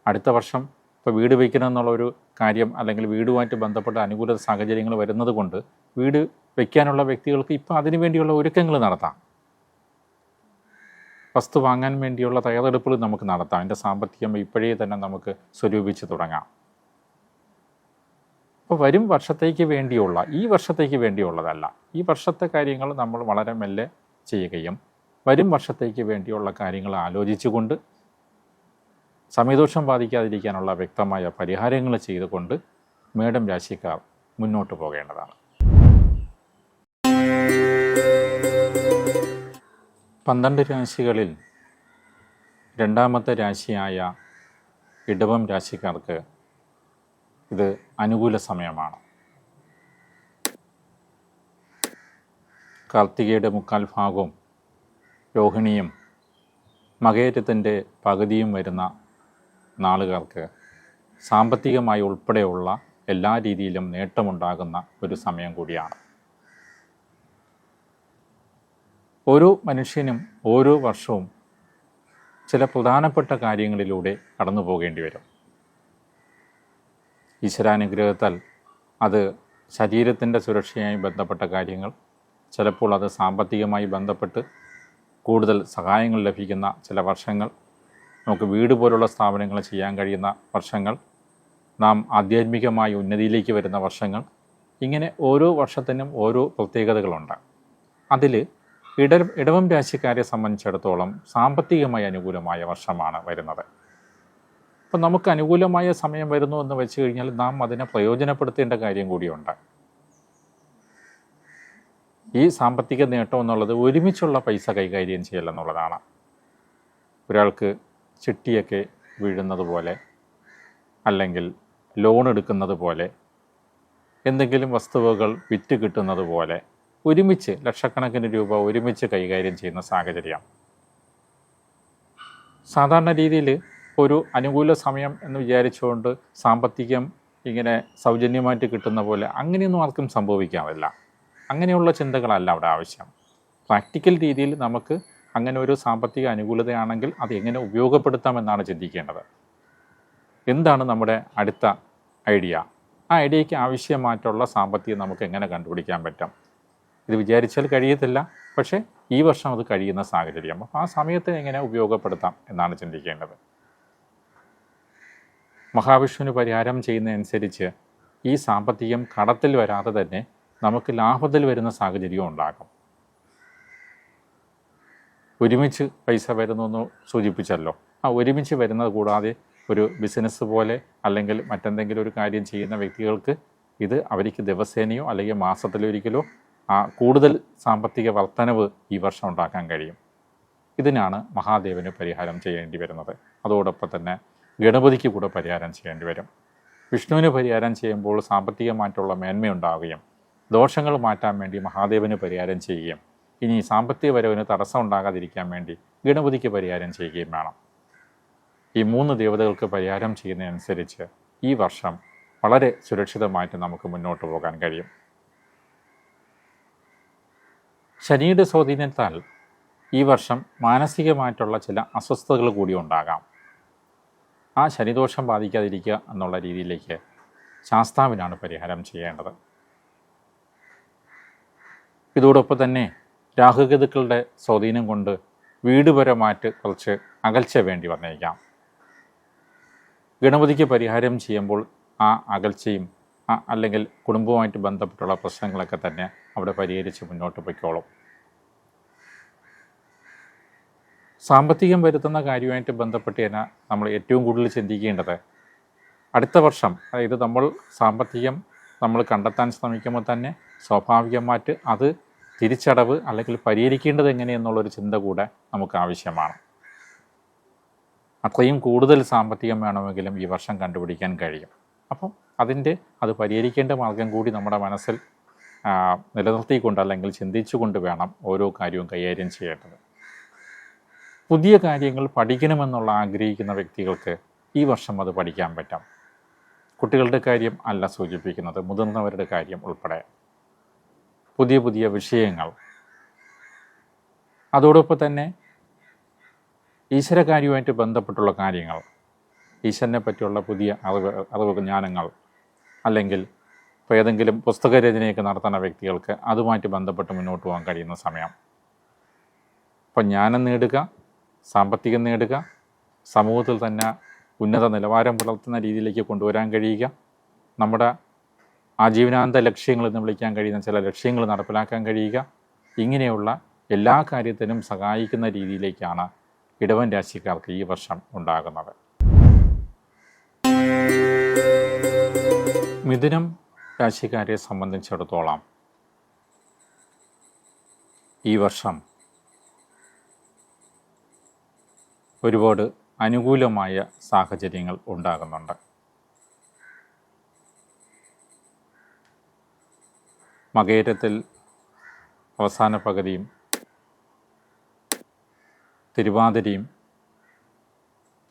അടുത്ത വർഷം ഇപ്പോൾ വീട് വയ്ക്കണം എന്നുള്ളൊരു കാര്യം അല്ലെങ്കിൽ വീടുമായിട്ട് ബന്ധപ്പെട്ട അനുകൂല സാഹചര്യങ്ങൾ വരുന്നത് കൊണ്ട് വീട് വയ്ക്കാനുള്ള വ്യക്തികൾക്ക് ഇപ്പോൾ അതിനു വേണ്ടിയുള്ള ഒരുക്കങ്ങൾ നടത്താം. വസ്തു വാങ്ങാൻ വേണ്ടിയുള്ള തയ്യാറെടുപ്പുകൾ നമുക്ക് നടത്താം. അതിൻ്റെ സാമ്പത്തികം ഇപ്പോഴേ തന്നെ നമുക്ക് സ്വരൂപിച്ച് തുടങ്ങാം. അപ്പോൾ വരും വർഷത്തേക്ക് വേണ്ടിയുള്ള, ഈ വർഷത്തേക്ക് വേണ്ടിയുള്ളതല്ല, ഈ വർഷത്തെ കാര്യങ്ങൾ നമ്മൾ വളരെ മെല്ലെ ചെയ്യുകയും വരും വർഷത്തേക്ക് വേണ്ടിയുള്ള കാര്യങ്ങൾ ആലോചിച്ചുകൊണ്ട് സമയദോഷം ബാധിക്കാതിരിക്കാനുള്ള വ്യക്തമായ പരിഹാരങ്ങൾ ചെയ്തുകൊണ്ട് മേടം രാശിക്കാർ മുന്നോട്ട് പോകേണ്ടതാണ്. 12 രാശികളിൽ രണ്ടാമത്തെ രാശിയായ ഇടവം രാശിക്കാർക്ക് ഇത് അനുകൂല സമയമാണ്. കാർത്തികയുടെ 3/4 ഭാഗവും രോഹിണിയും മകേരത്തിൻ്റെ പകുതിയും വരുന്ന നാളുകാർക്ക് സാമ്പത്തികമായി ഉൾപ്പെടെയുള്ള എല്ലാ രീതിയിലും നേട്ടമുണ്ടാകുന്ന ഒരു സമയം കൂടിയാണ്. ഓരോ മനുഷ്യനും ഓരോ വർഷവും ചില പ്രധാനപ്പെട്ട കാര്യങ്ങളിലൂടെ കടന്നു പോകേണ്ടി വരും. ഈശ്വരാനുഗ്രഹത്താൽ അത് ശരീരത്തിൻ്റെ സുരക്ഷയുമായി ബന്ധപ്പെട്ട കാര്യങ്ങൾ, ചിലപ്പോൾ അത് സാമ്പത്തികമായി ബന്ധപ്പെട്ട് കൂടുതൽ സഹായങ്ങൾ ലഭിക്കുന്ന ചില വർഷങ്ങൾ, നമുക്ക് വീട് പോലുള്ള സ്ഥാപനങ്ങൾ ചെയ്യാൻ കഴിയുന്ന വർഷങ്ങൾ, നാം ആധ്യാത്മികമായി ഉന്നതിയിലേക്ക് വരുന്ന വർഷങ്ങൾ, ഇങ്ങനെ ഓരോ വർഷത്തിനും ഓരോ പ്രത്യേകതകളുണ്ട്. അതിൽ ഇടവം രാശിക്കാരെ സംബന്ധിച്ചിടത്തോളം സാമ്പത്തികമായി അനുകൂലമായ വർഷമാണ് വരുന്നത്. അപ്പം നമുക്ക് അനുകൂലമായ സമയം വരുന്നു എന്ന് വെച്ച് കഴിഞ്ഞാൽ നാം അതിനെ പ്രയോജനപ്പെടുത്തേണ്ട കാര്യം കൂടിയുണ്ട്. ഈ സാമ്പത്തിക നേട്ടം എന്നുള്ളത് ഒരുമിച്ചുള്ള പൈസ കൈകാര്യം ചെയ്യലെന്നുള്ളതാണ്. ഒരാൾക്ക് ചിട്ടിയൊക്കെ വീഴുന്നത് പോലെ, അല്ലെങ്കിൽ ലോൺ എടുക്കുന്നത് പോലെ, എന്തെങ്കിലും വസ്തുവകൾ വിറ്റ് കിട്ടുന്നത് പോലെ ഒരുമിച്ച് ലക്ഷക്കണക്കിന് രൂപ ഒരുമിച്ച് കൈകാര്യം ചെയ്യുന്ന സാഹചര്യം. സാധാരണ രീതിയിൽ ഒരു അനുകൂല സമയം എന്ന് വിചാരിച്ചുകൊണ്ട് സാമ്പത്തികം ഇങ്ങനെ സൗജന്യമായിട്ട് കിട്ടുന്ന പോലെ അങ്ങനെയൊന്നും ആർക്കും സംഭവിക്കാറില്ല. അങ്ങനെയുള്ള ചിന്തകളല്ല അവിടെ ആവശ്യം. പ്രാക്ടിക്കൽ രീതിയിൽ നമുക്ക് അങ്ങനെ ഒരു സാമ്പത്തിക അനുകൂലതയാണെങ്കിൽ അത് എങ്ങനെ ഉപയോഗപ്പെടുത്താമെന്നാണ് ചിന്തിക്കേണ്ടത്. എന്താണ് നമ്മുടെ അടുത്ത ഐഡിയ? ആ ഐഡിയയ്ക്ക് ആവശ്യമായിട്ടുള്ള സാമ്പത്തികം നമുക്ക് എങ്ങനെ കണ്ടുപിടിക്കാൻ പറ്റും? ഇത് വിചാരിച്ചാൽ കഴിയത്തില്ല, പക്ഷേ ഈ വർഷം അത് കഴിയുന്ന സാഹചര്യം. അപ്പോൾ ആ സമയത്തെ എങ്ങനെ ഉപയോഗപ്പെടുത്താം എന്നാണ് ചിന്തിക്കേണ്ടത്. മഹാവിഷ്ണുവിന് പരിഹാരം ചെയ്യുന്നതനുസരിച്ച് ഈ സാമ്പത്തികം കടത്തിൽ വരാതെ തന്നെ നമുക്ക് ലാഭത്തിൽ വരുന്ന സാഹചര്യവും ഉണ്ടാകും. ഒരുമിച്ച് പൈസ വരുന്നു എന്ന് സൂചിപ്പിച്ചല്ലോ. ആ ഒരുമിച്ച് വരുന്നത് കൂടാതെ ഒരു ബിസിനസ് പോലെ അല്ലെങ്കിൽ മറ്റെന്തെങ്കിലും ഒരു കാര്യം ചെയ്യുന്ന വ്യക്തികൾക്ക് ഇത് അവർക്ക് ദിവസേനയോ അല്ലെങ്കിൽ മാസത്തിലൊരിക്കലോ കൂടുതൽ സാമ്പത്തിക വർധനവ് ഈ വർഷം ഉണ്ടാക്കാൻ കഴിയും. ഇതിനാണ് മഹാദേവന് പരിഹാരം ചെയ്യേണ്ടി വരുന്നത്. അതോടൊപ്പം തന്നെ ഗണപതിക്ക് കൂടെ പരിഹാരം ചെയ്യേണ്ടി വരും. വിഷ്ണുവിന് പരിഹാരം ചെയ്യുമ്പോൾ സാമ്പത്തികമായിട്ടുള്ള മേന്മയുണ്ടാവുകയും ദോഷങ്ങൾ മാറ്റാൻ വേണ്ടി മഹാദേവന് പരിഹാരം ചെയ്യുകയും ഇനി സാമ്പത്തിക വരവിന് തടസ്സം ഉണ്ടാകാതിരിക്കാൻ വേണ്ടി ഗണപതിക്ക് പരിഹാരം ചെയ്യുകയും വേണം. ഈ 3 ദേവതകൾക്ക് പരിഹാരം ചെയ്യുന്നതനുസരിച്ച് ഈ വർഷം വളരെ സുരക്ഷിതമായിട്ട് നമുക്ക് മുന്നോട്ട് പോകാൻ കഴിയും. ശനിയുടെ സ്വാധീനത്താൽ ഈ വർഷം മാനസികമായിട്ടുള്ള ചില അസ്വസ്ഥതകൾ കൂടി ഉണ്ടാകാം. ആ ശനിദോഷം ബാധിക്കാതിരിക്കുക എന്നുള്ള രീതിയിലേക്ക് ശാസ്താവിനാണ് പരിഹാരം ചെയ്യേണ്ടത്. ഇതോടൊപ്പം തന്നെ രാഹുകേതുക്കളുടെ സ്വാധീനം കൊണ്ട് വീടുപരമായിട്ട് കുറച്ച് അകൽച്ച വേണ്ടി വന്നേക്കാം. ഗണപതിക്ക് പരിഹാരം ചെയ്യുമ്പോൾ ആ അകൽച്ചയും അല്ലെങ്കിൽ കുടുംബവുമായിട്ട് ബന്ധപ്പെട്ടുള്ള പ്രശ്നങ്ങളൊക്കെ തന്നെ അവിടെ പരിഹരിച്ച് മുന്നോട്ട് പൊയ്ക്കോളും. സാമ്പത്തികം വരുത്തുന്ന കാര്യമായിട്ട് ബന്ധപ്പെട്ട് തന്നെ നമ്മൾ ഏറ്റവും കൂടുതൽ ചിന്തിക്കേണ്ടത് അടുത്ത വർഷം, അതായത് നമ്മൾ സാമ്പത്തികം നമ്മൾ കണ്ടെത്താൻ ശ്രമിക്കുമ്പോൾ തന്നെ സ്വാഭാവികമായിട്ട് അത് തിരിച്ചടവ് അല്ലെങ്കിൽ പരിഹരിക്കേണ്ടത് എങ്ങനെയെന്നുള്ളൊരു ചിന്ത കൂടെ നമുക്ക് ആവശ്യമാണ്. അത്രയും കൂടുതൽ സാമ്പത്തികം വേണമെങ്കിലും ഈ വർഷം കണ്ടുപിടിക്കാൻ കഴിയും. അപ്പം അത് പരിഹരിക്കേണ്ട മാർഗം കൂടി നമ്മുടെ മനസ്സിൽ നിലനിർത്തിക്കൊണ്ട് അല്ലെങ്കിൽ ചിന്തിച്ചുകൊണ്ട് വേണം ഓരോ കാര്യവും കൈകാര്യം ചെയ്യേണ്ടത്. പുതിയ കാര്യങ്ങൾ പഠിക്കണമെന്നുള്ള ആഗ്രഹിക്കുന്ന വ്യക്തികൾക്ക് ഈ വർഷം അത് പഠിക്കാൻ പറ്റാം. കുട്ടികളുടെ കാര്യം അല്ല സൂചിപ്പിക്കുന്നത്, മുതിർന്നവരുടെ കാര്യം ഉൾപ്പെടെ പുതിയ പുതിയ വിഷയങ്ങൾ. അതോടൊപ്പം തന്നെ ഈശ്വരകാര്യവുമായിട്ട് ബന്ധപ്പെട്ടുള്ള കാര്യങ്ങൾ, ഈശ്വരനെ പറ്റിയുള്ള പുതിയ അറിവ് ജ്ഞാനങ്ങൾ, അല്ലെങ്കിൽ ഇപ്പോൾ ഏതെങ്കിലും പുസ്തകരചനയൊക്കെ നടത്തുന്ന വ്യക്തികൾക്ക് അതുമായിട്ട് ബന്ധപ്പെട്ട് മുന്നോട്ട് പോകാൻ കഴിയുന്ന സമയം. അപ്പോൾ ജ്ഞാനം നേടുക, സാമ്പത്തികം നേടുക, സമൂഹത്തിൽ തന്നെ ഉന്നത നിലവാരം പുലർത്തുന്ന രീതിയിലേക്ക് കൊണ്ടുവരാൻ കഴിയുക, നമ്മുടെ ആജീവനാന്ത ലക്ഷ്യങ്ങൾ എന്ന് വിളിക്കാൻ കഴിയുന്ന ചില ലക്ഷ്യങ്ങൾ നടപ്പിലാക്കാൻ കഴിയുക, ഇങ്ങനെയുള്ള എല്ലാ കാര്യത്തിനും സഹായിക്കുന്ന രീതിയിലേക്കാണ് ഇടവൻ രാശിക്കാർക്ക് ഈ വർഷം ഉണ്ടാകുന്നത്. മിഥുനം രാശിക്കാരെ സംബന്ധിച്ചിടത്തോളം ഈ വർഷം ഒരുപാട് അനുകൂലമായ സാഹചര്യങ്ങൾ ഉണ്ടാകുന്നുണ്ട്. മകയിരത്തിൽ അവസാന പകുതിയും തിരുവാതിരയും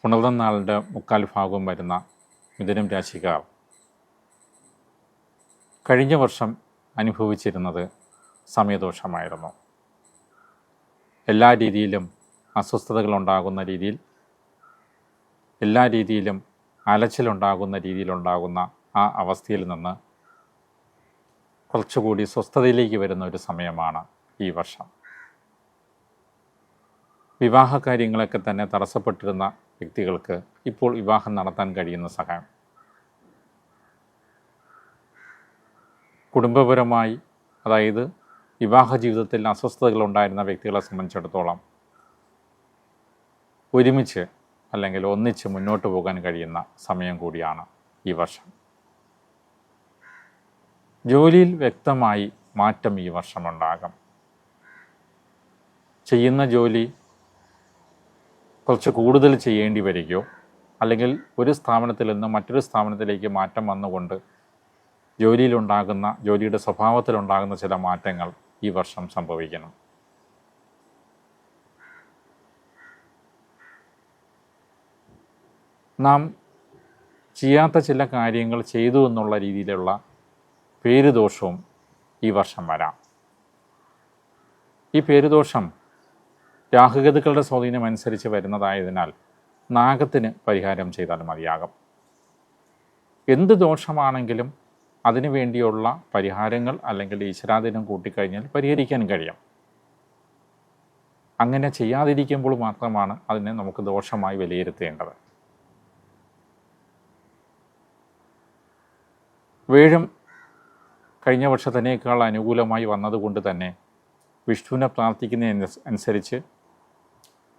പുണർദം നാളിൻ്റെ മുക്കാൽ ഭാഗവും വരുന്ന മിഥുനം രാശിക്കാർ കഴിഞ്ഞ വർഷം അനുഭവിച്ചിരുന്നത് സമയദോഷമായിരുന്നു. എല്ലാ രീതിയിലും അസ്വസ്ഥതകളുണ്ടാകുന്ന രീതിയിൽ, എല്ലാ രീതിയിലും അലച്ചിലുണ്ടാകുന്ന രീതിയിലുണ്ടാകുന്ന ആ അവസ്ഥയിൽ നിന്ന് കുറച്ചുകൂടി സ്വസ്ഥതയിലേക്ക് വരുന്ന ഒരു സമയമാണ് ഈ വർഷം. വിവാഹ കാര്യങ്ങളൊക്കെ തന്നെ തടസ്സപ്പെട്ടിരുന്ന വ്യക്തികൾക്ക് ഇപ്പോൾ വിവാഹം നടത്താൻ കഴിയുന്ന സഹായം, കുടുംബപരമായി അതായത് വിവാഹ ജീവിതത്തിൽ അസ്വസ്ഥതകളുണ്ടായിരുന്ന വ്യക്തികളെ സംബന്ധിച്ചിടത്തോളം ഒരുമിച്ച് അല്ലെങ്കിൽ ഒന്നിച്ച് മുന്നോട്ട് പോകാൻ കഴിയുന്ന സമയം കൂടിയാണ് ഈ വർഷം. ജോലിയിൽ വ്യക്തമായി മാറ്റം ഈ വർഷമുണ്ടാകും. ചെയ്യുന്ന ജോലി കുറച്ച് കൂടുതൽ ചെയ്യേണ്ടി വരികയോ അല്ലെങ്കിൽ ഒരു സ്ഥാപനത്തിൽ നിന്ന് മറ്റൊരു സ്ഥാപനത്തിലേക്ക് മാറ്റം വന്നുകൊണ്ട് ജോലിയുടെ സ്വഭാവത്തിലുണ്ടാകുന്ന ചില മാറ്റങ്ങൾ ഈ വർഷം സംഭവിക്കണം. നാം ചെയ്യാത്ത ചില കാര്യങ്ങൾ ചെയ്തു എന്നുള്ള രീതിയിലുള്ള പേരുദോഷവും ഈ വർഷം വരാം. ഈ പേരുദോഷം രാഹുകേതുക്കളുടെ സ്വാധീനം അനുസരിച്ച് വരുന്നതായതിനാൽ നാഗത്തിന് പരിഹാരം ചെയ്താൽ മതിയാകും. എന്ത് ദോഷമാണെങ്കിലും അതിനു വേണ്ടിയുള്ള പരിഹാരങ്ങൾ അല്ലെങ്കിൽ ഈശ്വരാധീനം കൂട്ടിക്കഴിഞ്ഞാൽ പരിഹരിക്കാൻ കഴിയും. അങ്ങനെ ചെയ്യാതിരിക്കുമ്പോൾ മാത്രമാണ് അതിനെ നമുക്ക് ദോഷമായി വിലയിരുത്തേണ്ടത്. വേഴം കഴിഞ്ഞ വർഷത്തിനേക്കാൾ അനുകൂലമായി വന്നതുകൊണ്ട് തന്നെ വിഷ്ണുവിനെ പ്രാർത്ഥിക്കുന്നതിന് അനുസരിച്ച്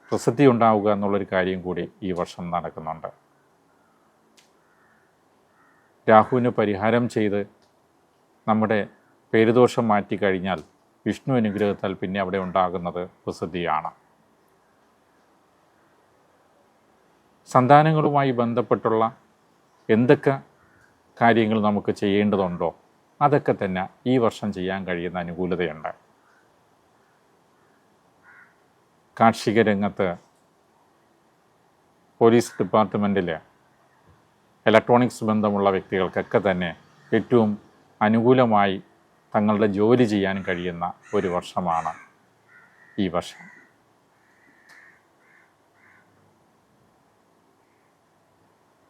പ്രസിദ്ധി ഉണ്ടാവുക എന്നുള്ളൊരു കാര്യം കൂടി ഈ വർഷം നടക്കുന്നുണ്ട്. രാഹുവിന് പരിഹാരം ചെയ്ത് നമ്മുടെ പേരുദോഷം മാറ്റിക്കഴിഞ്ഞാൽ വിഷ്ണു അനുഗ്രഹത്താൽ പിന്നെ അവിടെ ഉണ്ടാകുന്നത് പ്രസിദ്ധിയാണ്. സന്താനങ്ങളുമായി ബന്ധപ്പെട്ടുള്ള എന്തൊക്കെ കാര്യങ്ങൾ നമുക്ക് ചെയ്യേണ്ടതുണ്ടോ അതൊക്കെ തന്നെ ഈ വർഷം ചെയ്യാൻ കഴിയുന്ന അനുകൂലതയുണ്ട്. കാർഷിക രംഗത്ത്, പോലീസ് ഡിപ്പാർട്ട്മെൻറ്റിൽ, ഇലക്ട്രോണിക്സ് ബന്ധമുള്ള വ്യക്തികൾക്കൊക്കെ തന്നെ ഏറ്റവും അനുകൂലമായി തങ്ങളുടെ ജോലി ചെയ്യാൻ കഴിയുന്ന ഒരു വർഷമാണ് ഈ വർഷം.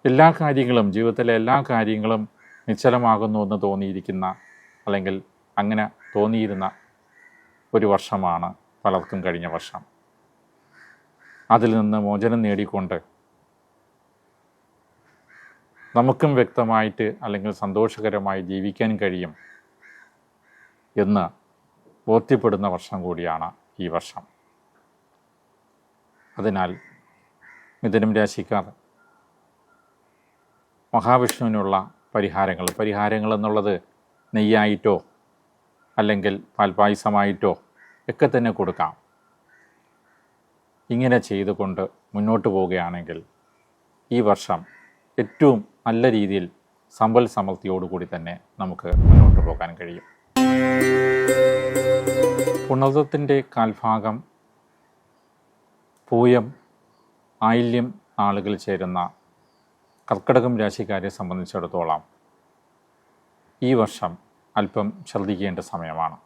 എല്ലാ കാര്യങ്ങളും, ജീവിതത്തിലെ എല്ലാ കാര്യങ്ങളും നിശ്ചലമാകുന്നു എന്ന് തോന്നിയിരിക്കുന്ന അല്ലെങ്കിൽ അങ്ങനെ തോന്നിയിരുന്ന ഒരു വർഷമാണ് പലർക്കും കഴിഞ്ഞ വർഷം. അതിൽ നിന്ന് മോചനം നേടിക്കൊണ്ട് നമുക്കും വ്യക്തമായിട്ട് അല്ലെങ്കിൽ സന്തോഷകരമായി ജീവിക്കാൻ കഴിയും എന്ന് ബോധ്യപ്പെടുന്ന വർഷം കൂടിയാണ് ഈ വർഷം. അതിനാൽ മിഥുനം രാശിക്കാർ മഹാവിഷ്ണുവിനുള്ള പരിഹാരങ്ങൾ എന്നുള്ളത് നെയ്യായിട്ടോ അല്ലെങ്കിൽ പാൽപ്പായസമായിട്ടോ ഒക്കെ തന്നെ കൊടുക്കാം. ഇങ്ങനെ ചെയ്തുകൊണ്ട് മുന്നോട്ട് പോവുകയാണെങ്കിൽ ഈ വർഷം ഏറ്റവും നല്ല രീതിയിൽ സമ്പൽ സമൃദ്ധിയോടുകൂടി തന്നെ നമുക്ക് മുന്നോട്ട് പോകാൻ കഴിയും. പുണർദത്തിൻ്റെ കാൽഭാഗം, പൂയം, ആയില്യം നാളുകൾ ചേരുന്ന കർക്കിടകം രാശിക്കാരെ സംബന്ധിച്ചിടത്തോളം ഈ വർഷം അല്പം ശ്രദ്ധിക്കേണ്ട സമയമാണ്.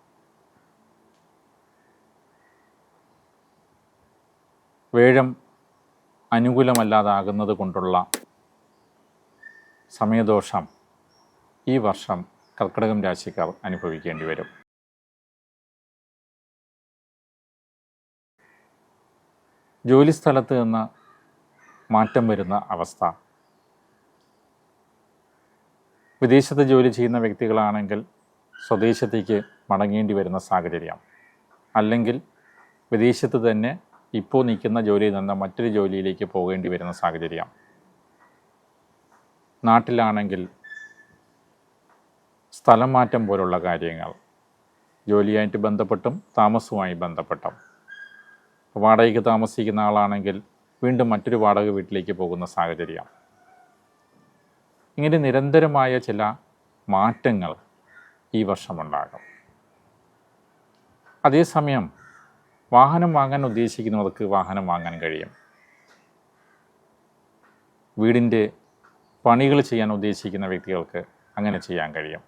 വേഴം അനുകൂലമല്ലാതാകുന്നത് കൊണ്ടുള്ള സമയദോഷം ഈ വർഷം കർക്കിടകം രാശിക്കാർ അനുഭവിക്കേണ്ടി വരും. ജോലിസ്ഥലത്ത് നിന്ന് മാറ്റം വരുന്ന അവസ്ഥ, വിദേശത്ത് ജോലി ചെയ്യുന്ന വ്യക്തികളാണെങ്കിൽ സ്വദേശത്തേക്ക് മടങ്ങേണ്ടി വരുന്ന സാഹചര്യം, അല്ലെങ്കിൽ വിദേശത്ത് തന്നെ ഇപ്പോൾ നിൽക്കുന്ന ജോലിയിൽ നിന്ന് മറ്റൊരു ജോലിയിലേക്ക് പോകേണ്ടി വരുന്ന സാഹചര്യം. നാട്ടിലാണെങ്കിൽ സ്ഥലം മാറ്റം പോലുള്ള കാര്യങ്ങൾ, ജോലിയായിട്ട് ബന്ധപ്പെട്ടും താമസവുമായി ബന്ധപ്പെട്ടും. വാടകയ്ക്ക് താമസിക്കുന്ന ആളാണെങ്കിൽ വീണ്ടും മറ്റൊരു വാടക വീട്ടിലേക്ക് പോകുന്ന സാഹചര്യം. ഇങ്ങനെ നിരന്തരമായ ചില മാറ്റങ്ങൾ ഈ വർഷമുണ്ടാകും. അതേസമയം വാഹനം വാങ്ങാൻ ഉദ്ദേശിക്കുന്നവർക്ക് വാഹനം വാങ്ങാൻ കഴിയും. വീടിൻ്റെ പണികൾ ചെയ്യാൻ ഉദ്ദേശിക്കുന്ന വ്യക്തികൾക്ക് അങ്ങനെ ചെയ്യാൻ കഴിയും.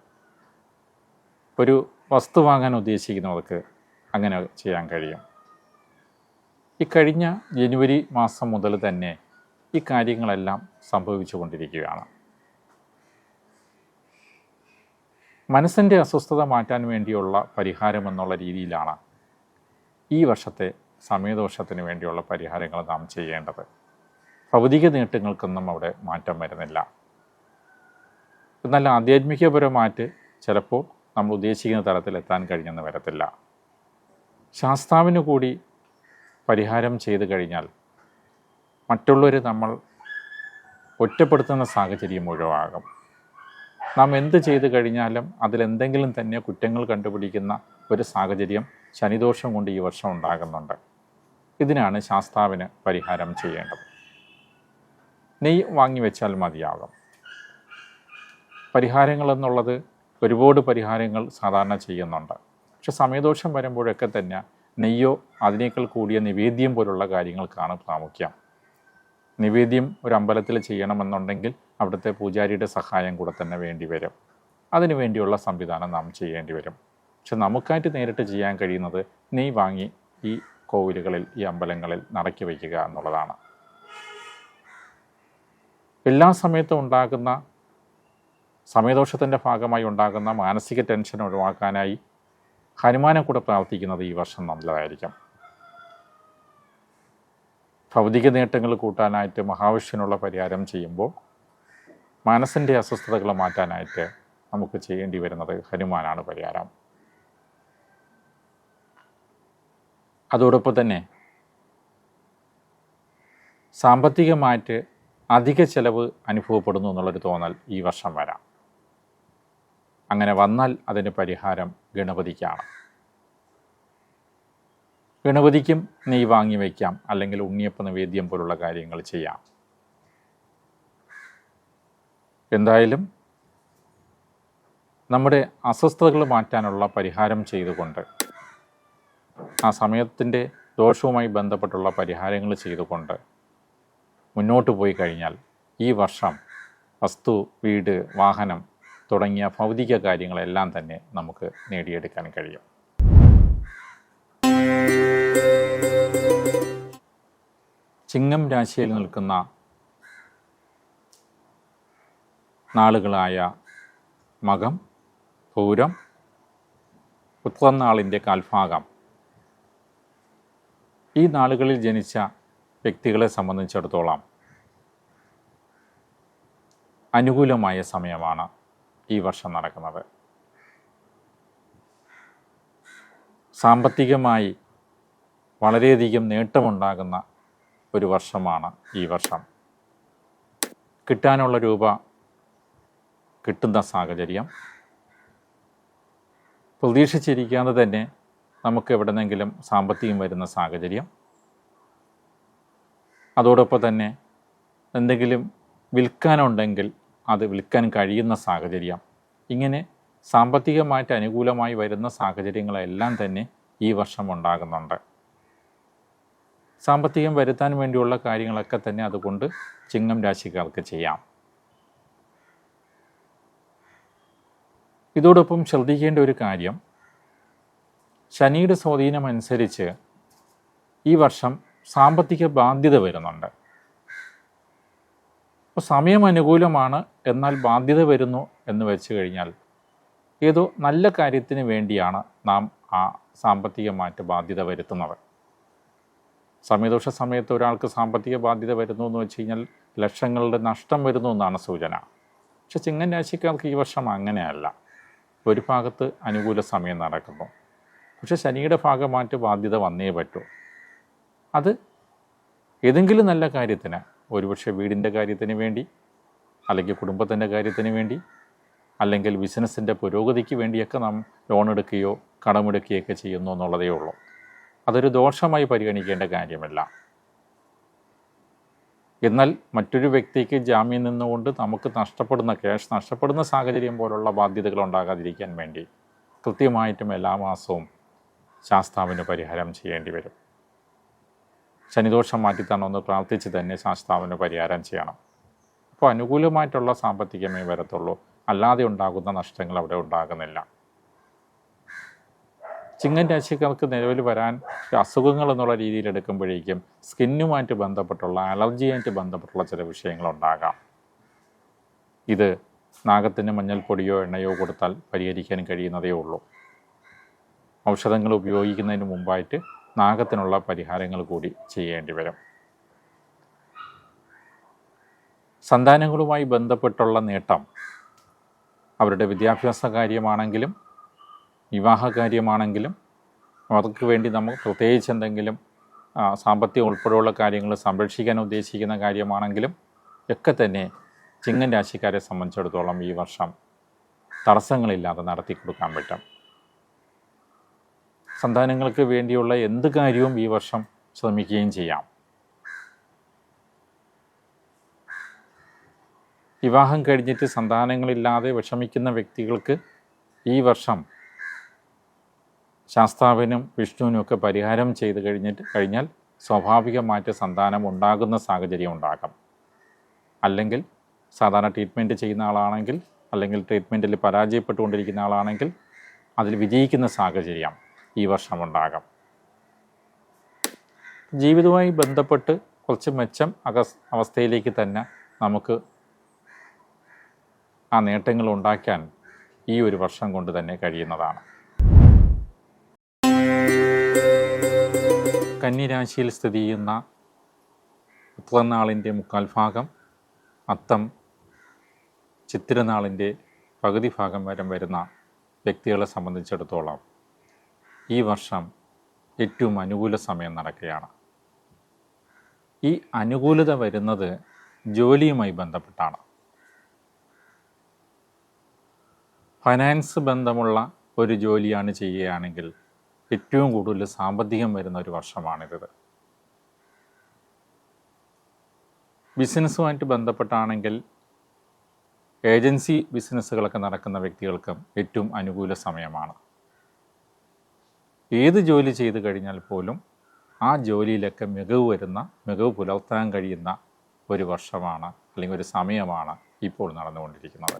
ഒരു വസ്തു വാങ്ങാൻ ഉദ്ദേശിക്കുന്നവർക്ക് അങ്ങനെ ചെയ്യാൻ കഴിയും. ഈ കഴിഞ്ഞ ജനുവരി മാസം മുതൽ തന്നെ ഈ കാര്യങ്ങളെല്ലാം സംഭവിച്ചു കൊണ്ടിരിക്കുകയാണ്. മനസ്സിൻ്റെ അസ്വസ്ഥത മാറ്റാൻ വേണ്ടിയുള്ള പരിഹാരം എന്നുള്ള രീതിയിലാണ് ഈ വർഷത്തെ സമയദോഷത്തിന് വേണ്ടിയുള്ള പരിഹാരങ്ങൾ നാം ചെയ്യേണ്ടത്. ഭൗതിക നേട്ടങ്ങൾക്കൊന്നും അവിടെ മാറ്റം വരുന്നില്ല. എന്നാൽ ആധ്യാത്മികപരമായിട്ട് ചിലപ്പോൾ നമ്മൾ ഉദ്ദേശിക്കുന്ന തരത്തിൽ എത്താൻ കഴിഞ്ഞെന്ന് വരത്തില്ല. ശാസ്താവിന് കൂടി പരിഹാരം ചെയ്തു കഴിഞ്ഞാൽ മറ്റുള്ളവരെ നമ്മൾ ഒറ്റപ്പെടുത്തുന്ന സാഹചര്യം ഒഴിവാകും. നാം എന്ത് ചെയ്തു കഴിഞ്ഞാലും അതിലെന്തെങ്കിലും തന്നെ കുറ്റങ്ങൾ കണ്ടുപിടിക്കുന്ന ഒരു സാഹചര്യം ശനിദോഷം കൊണ്ട് ഈ വർഷം ഉണ്ടാകുന്നുണ്ട്. ഇതിനാണ് ശാസ്താവിന് പരിഹാരം ചെയ്യേണ്ടത്. നെയ്യ് വാങ്ങി വെച്ചാൽ മതിയാകും. പരിഹാരങ്ങൾ എന്നുള്ളത് ഒരുപാട് പരിഹാരങ്ങൾ സാധാരണ ചെയ്യുന്നുണ്ട്. പക്ഷെ സമയദോഷം വരുമ്പോഴൊക്കെ തന്നെ നെയ്യോ അതിനേക്കാൾ കൂടിയ നിവേദ്യം പോലുള്ള കാര്യങ്ങൾക്കാണ് പ്രാമുഖ്യം. നിവേദ്യം ഒരു അമ്പലത്തിൽ ചെയ്യണമെന്നുണ്ടെങ്കിൽ അവിടുത്തെ പൂജാരിയുടെ സഹായം കൂടെ തന്നെ വേണ്ടി വരും. അതിനു വേണ്ടിയുള്ള സംവിധാനം നാം ചെയ്യേണ്ടി വരും. പക്ഷെ നമുക്കായിട്ട് നേരിട്ട് ചെയ്യാൻ കഴിയുന്നത് നെയ്യ് വാങ്ങി ഈ കോവിലുകളിൽ, ഈ അമ്പലങ്ങളിൽ നിറയ്ക്കി വയ്ക്കുക എന്നുള്ളതാണ്. എല്ലാ സമയത്തും ഉണ്ടാകുന്ന സമയദോഷത്തിൻ്റെ ഭാഗമായി ഉണ്ടാകുന്ന മാനസിക ടെൻഷൻ ഒഴിവാക്കാനായി ഹനുമാനെ കൂടെ പ്രാർത്ഥിക്കുന്നത് ഈ വർഷം നല്ലതായിരിക്കും. ഭൗതിക നേട്ടങ്ങൾ കൂട്ടാനായിട്ട് മഹാവിഷ്ണുവിനുള്ള പരിഹാരം ചെയ്യുമ്പോൾ മനസ്സിൻ്റെ അസ്വസ്ഥതകൾ മാറ്റാനായിട്ട് നമുക്ക് ചെയ്യേണ്ടി വരുന്നത് ഹനുമാനാണ് പരിഹാരം. അതോടൊപ്പം തന്നെ സാമ്പത്തികമായിട്ട് അധിക ചെലവ് അനുഭവപ്പെടുന്നു എന്നുള്ളൊരു തോന്നൽ ഈ വർഷം വരാം. അങ്ങനെ വന്നാൽ അതിന് പരിഹാരം ഗണപതിക്കാണ്. ഗണപതിക്കും നെയ്യ് വാങ്ങി വയ്ക്കാം, അല്ലെങ്കിൽ ഉണ്ണിയപ്പ നിവേദ്യം പോലുള്ള കാര്യങ്ങൾ ചെയ്യാം. എന്തായാലും നമ്മുടെ അസ്വസ്ഥതകൾ മാറ്റാനുള്ള പരിഹാരം ചെയ്തുകൊണ്ട്, ആ സമയത്തിൻ്റെ ദോഷവുമായി ബന്ധപ്പെട്ടുള്ള പരിഹാരങ്ങൾ ചെയ്തുകൊണ്ട് മുന്നോട്ട് പോയി കഴിഞ്ഞാൽ ഈ വർഷം വസ്തു, വീട്, വാഹനം തുടങ്ങിയ ഭൗതിക കാര്യങ്ങളെല്ലാം തന്നെ നമുക്ക് നേടിയെടുക്കാൻ കഴിയും. ചിങ്ങം രാശിയിൽ നിൽക്കുന്ന നാളുകളായ മകം, പൂരം, ഉത്രനാളിൻ്റെ കാൽഭാഗം, ഈ നാളുകളിൽ ജനിച്ച വ്യക്തികളെ സംബന്ധിച്ചിടത്തോളം അനുകൂലമായ സമയമാണ് ഈ വർഷം നടക്കുന്നത്. സാമ്പത്തികമായി വളരെയധികം നേട്ടമുണ്ടാകുന്ന ഒരു വർഷമാണ് ഈ വർഷം. കിട്ടാനുള്ള രൂപ കിട്ടുന്ന സാഹചര്യം, പ്രതീക്ഷിച്ചിരിക്കാതെ തന്നെ നമുക്ക് എവിടെന്നെങ്കിലും സാമ്പത്തികം വരുന്ന സാഹചര്യം, അതോടൊപ്പം തന്നെ എന്തെങ്കിലും വിൽക്കാനുണ്ടെങ്കിൽ അത് വിൽക്കാൻ കഴിയുന്ന സാഹചര്യം, ഇങ്ങനെ സാമ്പത്തികമായിട്ട് അനുകൂലമായി വരുന്ന സാഹചര്യങ്ങളെല്ലാം തന്നെ ഈ വർഷം ഉണ്ടാകുന്നുണ്ട്. സാമ്പത്തികം വരുത്താൻ വേണ്ടിയുള്ള കാര്യങ്ങളൊക്കെ തന്നെ അതുകൊണ്ട് ചിങ്ങം രാശിക്കാർക്ക് ചെയ്യാം. ഇതോടൊപ്പം ശ്രദ്ധിക്കേണ്ട ഒരു കാര്യം, ശനിയുടെ സ്വാധീനമനുസരിച്ച് ഈ വർഷം സാമ്പത്തിക ബാധ്യത വരുന്നുണ്ട്. അപ്പോൾ സമയം അനുകൂലമാണ്, എന്നാൽ ബാധ്യത വരുന്നു എന്ന് വെച്ച് കഴിഞ്ഞാൽ ഏതോ നല്ല കാര്യത്തിന് വേണ്ടിയാണ് നാം ആ സാമ്പത്തികമായിട്ട് ബാധ്യത വരുത്തുന്നത്. സമയദോഷ സമയത്ത് ഒരാൾക്ക് സാമ്പത്തിക ബാധ്യത വരുന്നു എന്ന് വെച്ച് കഴിഞ്ഞാൽ ലക്ഷങ്ങളുടെ നഷ്ടം വരുന്നു എന്നാണ് സൂചന. പക്ഷെ ചിങ്ങൻ രാശിക്കാർക്ക് ഈ വർഷം അങ്ങനെയല്ല. ഒരു ഭാഗത്ത് അനുകൂല സമയം നടക്കുന്നു, പക്ഷെ ശനിയുടെ ഭാഗമായിട്ട് ബാധ്യത വന്നേ പറ്റൂ. അത് ഏതെങ്കിലും നല്ല കാര്യത്തിന്, ഒരുപക്ഷെ വീടിൻ്റെ കാര്യത്തിന് വേണ്ടി, അല്ലെങ്കിൽ കുടുംബത്തിൻ്റെ കാര്യത്തിന് വേണ്ടി, അല്ലെങ്കിൽ ബിസിനസ്സിൻ്റെ പുരോഗതിക്ക് വേണ്ടിയൊക്കെ നാം ലോൺ എടുക്കുകയോ കടമെടുക്കുകയൊക്കെ ചെയ്യുന്നു എന്നുള്ളതേ ഉള്ളൂ. അതൊരു ദോഷമായി പരിഗണിക്കേണ്ട കാര്യമല്ല. എന്നാൽ മറ്റൊരു വ്യക്തിക്ക് ജാമ്യം നിന്നുകൊണ്ട് നമുക്ക് നഷ്ടപ്പെടുന്ന ക്യാഷ് നഷ്ടപ്പെടുന്ന സാഹചര്യം പോലുള്ള ബാധ്യതകൾ ഉണ്ടാകാതിരിക്കാൻ വേണ്ടി കൃത്യമായിട്ടും എല്ലാ മാസവും ശാസ്താവിന് പരിഹാരം ചെയ്യേണ്ടി വരും. ശനിദോഷം മാറ്റിത്തണമെന്ന് പ്രാർത്ഥിച്ച് തന്നെ ശാസ്താവിന് പരിഹാരം ചെയ്യണം. അപ്പോൾ അനുകൂലമായിട്ടുള്ള സാമ്പത്തികമേ വരത്തുള്ളൂ, അല്ലാതെ ഉണ്ടാകുന്ന നഷ്ടങ്ങൾ അവിടെ ഉണ്ടാകുന്നില്ല. ചിങ്ങൻ രാശിക്കാർക്ക് നിലവിൽ വരാൻ അസുഖങ്ങൾ എന്നുള്ള രീതിയിൽ എടുക്കുമ്പോഴേക്കും സ്കിന്നുമായിട്ട് ബന്ധപ്പെട്ടുള്ള, അലർജിയായിട്ട് ബന്ധപ്പെട്ടുള്ള ചില വിഷയങ്ങളുണ്ടാകാം. ഇത് നാഗത്തിന് മഞ്ഞൾപ്പൊടിയോ എണ്ണയോ കൊടുത്താൽ പരിഹരിക്കാൻ കഴിയുന്നതേ ഉള്ളൂ. ഔഷധങ്ങൾ ഉപയോഗിക്കുന്നതിന് മുമ്പായിട്ട് നാഗത്തിനുള്ള പരിഹാരങ്ങൾ കൂടി ചെയ്യേണ്ടി വരും. സന്താനങ്ങളുമായി ബന്ധപ്പെട്ടുള്ള നേട്ടം, അവരുടെ വിദ്യാഭ്യാസ കാര്യമാണെങ്കിലും വിവാഹ കാര്യമാണെങ്കിലും അവർക്ക് വേണ്ടി നമുക്ക് പ്രത്യേകിച്ച് എന്തെങ്കിലും സാമ്പത്തികം ഉൾപ്പെടെയുള്ള കാര്യങ്ങൾ സംരക്ഷിക്കാൻ ഉദ്ദേശിക്കുന്ന കാര്യമാണെങ്കിലും ഒക്കെ തന്നെ ചിങ്ങൻ രാശിക്കാരെ സംബന്ധിച്ചിടത്തോളം ഈ വർഷം തടസ്സങ്ങളില്ലാതെ നടത്തി കൊടുക്കാൻ പറ്റും. സന്താനങ്ങൾക്ക് വേണ്ടിയുള്ള എന്ത് കാര്യവും ഈ വർഷം ശ്രമിക്കുകയും ചെയ്യാം. വിവാഹം കഴിഞ്ഞിട്ട് സന്താനങ്ങളില്ലാതെ വിഷമിക്കുന്ന വ്യക്തികൾക്ക് ഈ വർഷം ശാസ്താവിനും വിഷ്ണുവിനും ഒക്കെ പരിഹാരം ചെയ്ത് കഴിഞ്ഞാൽ സ്വാഭാവികമായിട്ട് സന്താനം ഉണ്ടാകുന്ന സാഹചര്യം ഉണ്ടാകാം. അല്ലെങ്കിൽ സാധാരണ ട്രീറ്റ്മെൻറ്റ് ചെയ്യുന്ന ആളാണെങ്കിൽ, അല്ലെങ്കിൽ ട്രീറ്റ്മെൻറ്റിൽ പരാജയപ്പെട്ടുകൊണ്ടിരിക്കുന്ന ആളാണെങ്കിൽ അതിൽ വിജയിക്കുന്ന സാഹചര്യം ഈ വർഷം ഉണ്ടാകാം. ജീവിതവുമായി ബന്ധപ്പെട്ട് കുറച്ച് മെച്ചം അവസ്ഥയിലേക്ക് തന്നെ നമുക്ക് ആ നേട്ടങ്ങൾ ഉണ്ടാക്കാൻ ഈ ഒരു വർഷം കൊണ്ട് തന്നെ കഴിയുന്നതാണ്. കന്നിരാശിയിൽ സ്ഥിതി ചെയ്യുന്ന ഉത്രനാളിൻ്റെ മുക്കാൽ ഭാഗം, അത്തം ചിത്തിരനാളിൻ്റെ പകുതി ഭാഗം വരെ വരുന്ന വ്യക്തികളെ സംബന്ധിച്ചിടത്തോളം ഈ വർഷം ഏറ്റവും അനുകൂല സമയം നടക്കുകയാണ്. ഈ അനുകൂലത വരുന്നത് ജോലിയുമായി ബന്ധപ്പെട്ടാണ്. ഫൈനാൻസ് ബന്ധമുള്ള ഒരു ജോലിയാണ് ചെയ്യുകയാണെങ്കിൽ ഏറ്റവും കൂടുതൽ സാമ്പത്തികം വരുന്ന ഒരു വർഷമാണിത്. ബിസിനസ്സുമായിട്ട് ബന്ധപ്പെട്ടാണെങ്കിൽ ഏജൻസി ബിസിനസ്സുകളൊക്കെ നടക്കുന്ന വ്യക്തികൾക്കും ഏറ്റവും അനുകൂല സമയമാണ്. ഏത് ജോലി ചെയ്ത് കഴിഞ്ഞാൽ പോലും ആ ജോലിയിലൊക്കെ മികവ് പുലർത്താൻ കഴിയുന്ന ഒരു വർഷമാണ്, അല്ലെങ്കിൽ ഒരു സമയമാണ് ഇപ്പോൾ നടന്നുകൊണ്ടിരിക്കുന്നത്.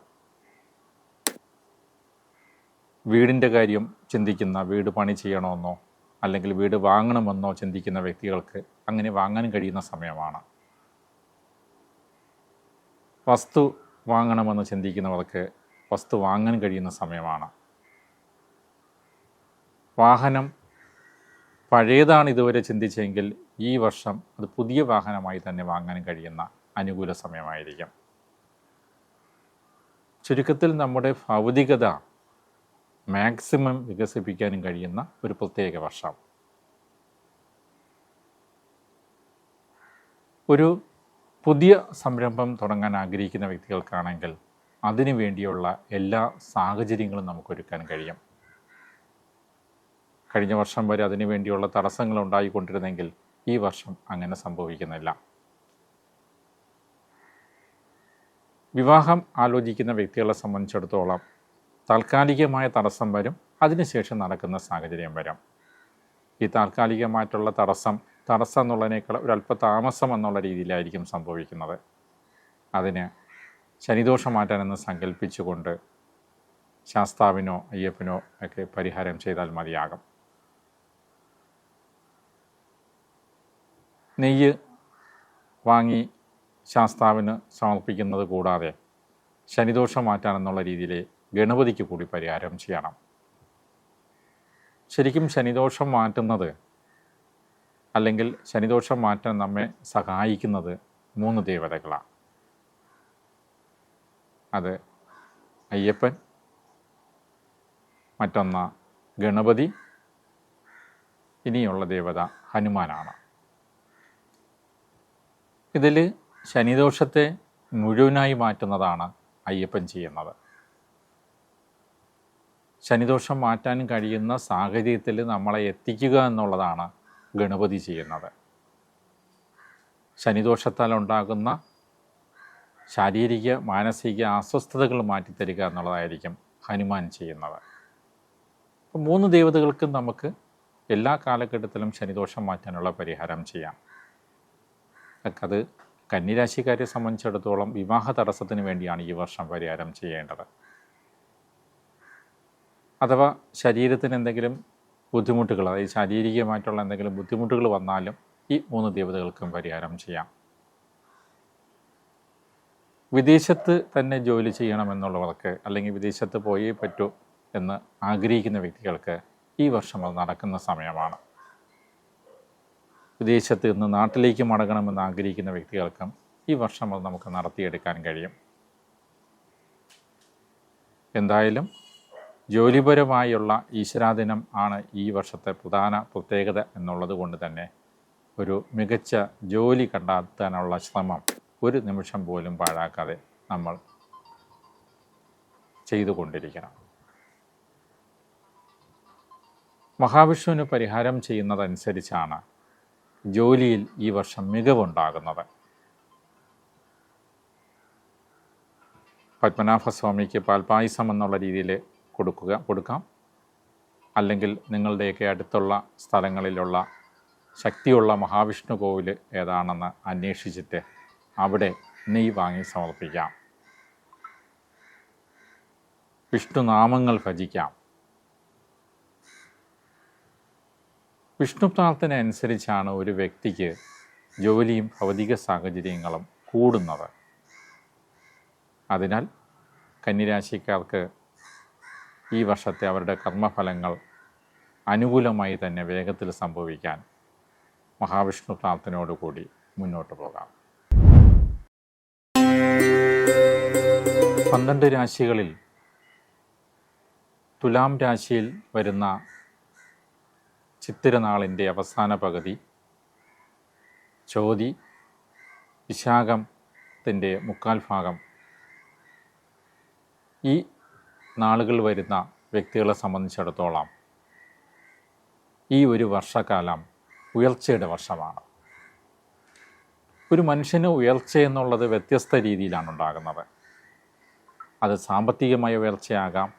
വീടിൻ്റെ കാര്യം ചിന്തിക്കുന്ന, വീട് പണി ചെയ്യണമെന്നോ അല്ലെങ്കിൽ വീട് വാങ്ങണമെന്നോ ചിന്തിക്കുന്ന വ്യക്തികൾക്ക് അങ്ങനെ വാങ്ങാൻ കഴിയുന്ന സമയമാണ്. വസ്തു വാങ്ങണമെന്ന് ചിന്തിക്കുന്നവർക്ക് വസ്തു വാങ്ങാൻ കഴിയുന്ന സമയമാണ്. വാഹനം പഴയതാണ് ഇതുവരെ ചിന്തിച്ചെങ്കിൽ ഈ വർഷം അത് പുതിയ വാഹനമായി തന്നെ വാങ്ങാൻ കഴിയുന്ന അനുകൂല സമയമായിരിക്കും. ചുരുക്കത്തിൽ നമ്മുടെ ഭൗതികത മാക്സിമം വികസിപ്പിക്കാനും കഴിയുന്ന ഒരു പ്രത്യേക വർഷം. ഒരു പുതിയ സംരംഭം തുടങ്ങാൻ ആഗ്രഹിക്കുന്ന വ്യക്തികൾക്കാണെങ്കിൽ അതിനു വേണ്ടിയുള്ള എല്ലാ സാഹചര്യങ്ങളും നമുക്കൊരുക്കാൻ കഴിയും. കഴിഞ്ഞ വർഷം വരെ അതിനു വേണ്ടിയുള്ള തടസ്സങ്ങൾ ഉണ്ടായിക്കൊണ്ടിരുന്നെങ്കിൽ ഈ വർഷം അങ്ങനെ സംഭവിക്കുന്നില്ല. വിവാഹം ആലോചിക്കുന്ന വ്യക്തികളെ സംബന്ധിച്ചിടത്തോളം താൽക്കാലികമായ തടസ്സം വരും, അതിനുശേഷം നടക്കുന്ന സാഹചര്യം വരും. ഈ താൽക്കാലികമായിട്ടുള്ള തടസ്സം എന്നുള്ളതിനേക്കാൾ ഒരല്പ താമസം എന്നുള്ള രീതിയിലായിരിക്കും സംഭവിക്കുന്നത്. അതിന് ശനിദോഷം മാറ്റാനെന്ന് സങ്കല്പിച്ചുകൊണ്ട് ശാസ്താവിനോ അയ്യപ്പനോ ഒക്കെ പരിഹാരം ചെയ്താൽ മതിയാകും. നെയ്യ് വാങ്ങി ശാസ്താവിന് സമർപ്പിക്കുന്നത് കൂടാതെ ശനിദോഷം മാറ്റാനെന്നുള്ള രീതിയിൽ ഗണപതിക്ക് കൂടി പരിഹാരം ചെയ്യണം. ശരിക്കും ശനിദോഷം മാറ്റുന്നത്, അല്ലെങ്കിൽ ശനിദോഷം മാറ്റാൻ നമ്മെ സഹായിക്കുന്നത് 3 ദേവതകളാണ്. അത് അയ്യപ്പൻ, മറ്റൊന്ന് ഗണപതി, ഇനിയുള്ള ദേവത ഹനുമാനാണ്. ഇതിൽ ശനിദോഷത്തെ മുഴുവനായി മാറ്റുന്നതാണ് അയ്യപ്പൻ ചെയ്യുന്നത്. ശനിദോഷം മാറ്റാൻ കഴിയുന്ന സാഹചര്യത്തിൽ നമ്മളെ എത്തിക്കുക എന്നുള്ളതാണ് ഗണപതി ചെയ്യുന്നത്. ശനിദോഷത്താൽ ഉണ്ടാകുന്ന ശാരീരിക മാനസിക അസ്വസ്ഥതകൾ മാറ്റിത്തരിക എന്നുള്ളതായിരിക്കും ഹനുമാൻ ചെയ്യുന്നത്. അപ്പോൾ 3 ദേവതകൾക്കും നമുക്ക് എല്ലാ കാലഘട്ടത്തിലും ശനിദോഷം മാറ്റാനുള്ള പരിഹാരം ചെയ്യാം. അത് കന്നിരാശിക്കാരെ സംബന്ധിച്ചിടത്തോളം വിവാഹ തടസ്സത്തിന് വേണ്ടിയാണ് ഈ വർഷം പരിഹാരം ചെയ്യേണ്ടത്. അഥവാ ശരീരത്തിന് എന്തെങ്കിലും ബുദ്ധിമുട്ടുകൾ, അതായത് ശാരീരികമായിട്ടുള്ള എന്തെങ്കിലും ബുദ്ധിമുട്ടുകൾ വന്നാലും ഈ 3 ദേവതകൾക്കും പരിഹാരം ചെയ്യാം. വിദേശത്ത് തന്നെ ജോലി ചെയ്യണമെന്നുള്ളവർക്ക്, അല്ലെങ്കിൽ വിദേശത്ത് പോയേ പറ്റൂ എന്ന് ആഗ്രഹിക്കുന്ന വ്യക്തികൾക്ക് ഈ വർഷം അത് നടക്കുന്ന സമയമാണ്. വിദേശത്ത് നിന്ന് നാട്ടിലേക്ക് മടങ്ങണമെന്ന് ആഗ്രഹിക്കുന്ന വ്യക്തികൾക്കും ഈ വർഷം അത് നമുക്ക് നടത്തിയെടുക്കാൻ കഴിയും. എന്തായാലും ജോലിപരമായുള്ള ഈശ്വരാധീനം ആണ് ഈ വർഷത്തെ പ്രധാന പ്രത്യേകത എന്നുള്ളത് കൊണ്ട് തന്നെ ഒരു മികച്ച ജോലി കണ്ടെത്താനുള്ള ശ്രമം ഒരു നിമിഷം പോലും പാഴാക്കാതെ നമ്മൾ ചെയ്തുകൊണ്ടിരിക്കണം. മഹാവിഷ്ണുവിന് പരിഹാരം ചെയ്യുന്നതനുസരിച്ചാണ് ജോലിയിൽ ഈ വർഷം മികവുണ്ടാകുന്നത്. പത്മനാഭസ്വാമിക്ക് പാൽപായസം എന്നുള്ള രീതിയിൽ കൊടുക്കാം. അല്ലെങ്കിൽ നിങ്ങളുടെയൊക്കെ അടുത്തുള്ള സ്ഥലങ്ങളിലുള്ള ശക്തിയുള്ള മഹാവിഷ്ണു കോവിൽ ഏതാണെന്ന് അന്വേഷിച്ചിട്ട് അവിടെ നെയ്യ് വാങ്ങി സമർപ്പിക്കാം. വിഷ്ണുനാമങ്ങൾ ഭജിക്കാം. വിഷ്ണു പ്രാർത്ഥന അനുസരിച്ചാണ് ഒരു വ്യക്തിക്ക് ജോലിയും ഭൗതിക സാഹചര്യങ്ങളും കൂടുന്നത്. അതിനാൽ കന്നിരാശിക്കാർക്ക് ഈ വർഷത്തെ അവരുടെ കർമ്മഫലങ്ങൾ അനുകൂലമായി തന്നെ വേഗത്തിൽ സംഭവിക്കാൻ മഹാവിഷ്ണു പ്രാർത്ഥനയോടുകൂടി മുന്നോട്ട് പോകാം. 12 രാശികളിൽ തുലാം രാശിയിൽ വരുന്ന ചിത്തിരനാളിൻ്റെ അവസാന പകുതി, ചോതി വിശാഖത്തിൻ്റെ 1/4 ഭാഗം, ഈ നാളുകൾ വരുന്ന വ്യക്തികളെ സംബന്ധിച്ചിടത്തോളം ഈ ഒരു വർഷക്കാലം ഉയർച്ചയുടെ വർഷമാണ്. ഒരു മനുഷ്യന് ഉയർച്ച എന്നുള്ളത് വ്യത്യസ്ത രീതിയിലാണ് ഉണ്ടാകുന്നത്. അത് സാമ്പത്തികമായ ഉയർച്ചയാകാം,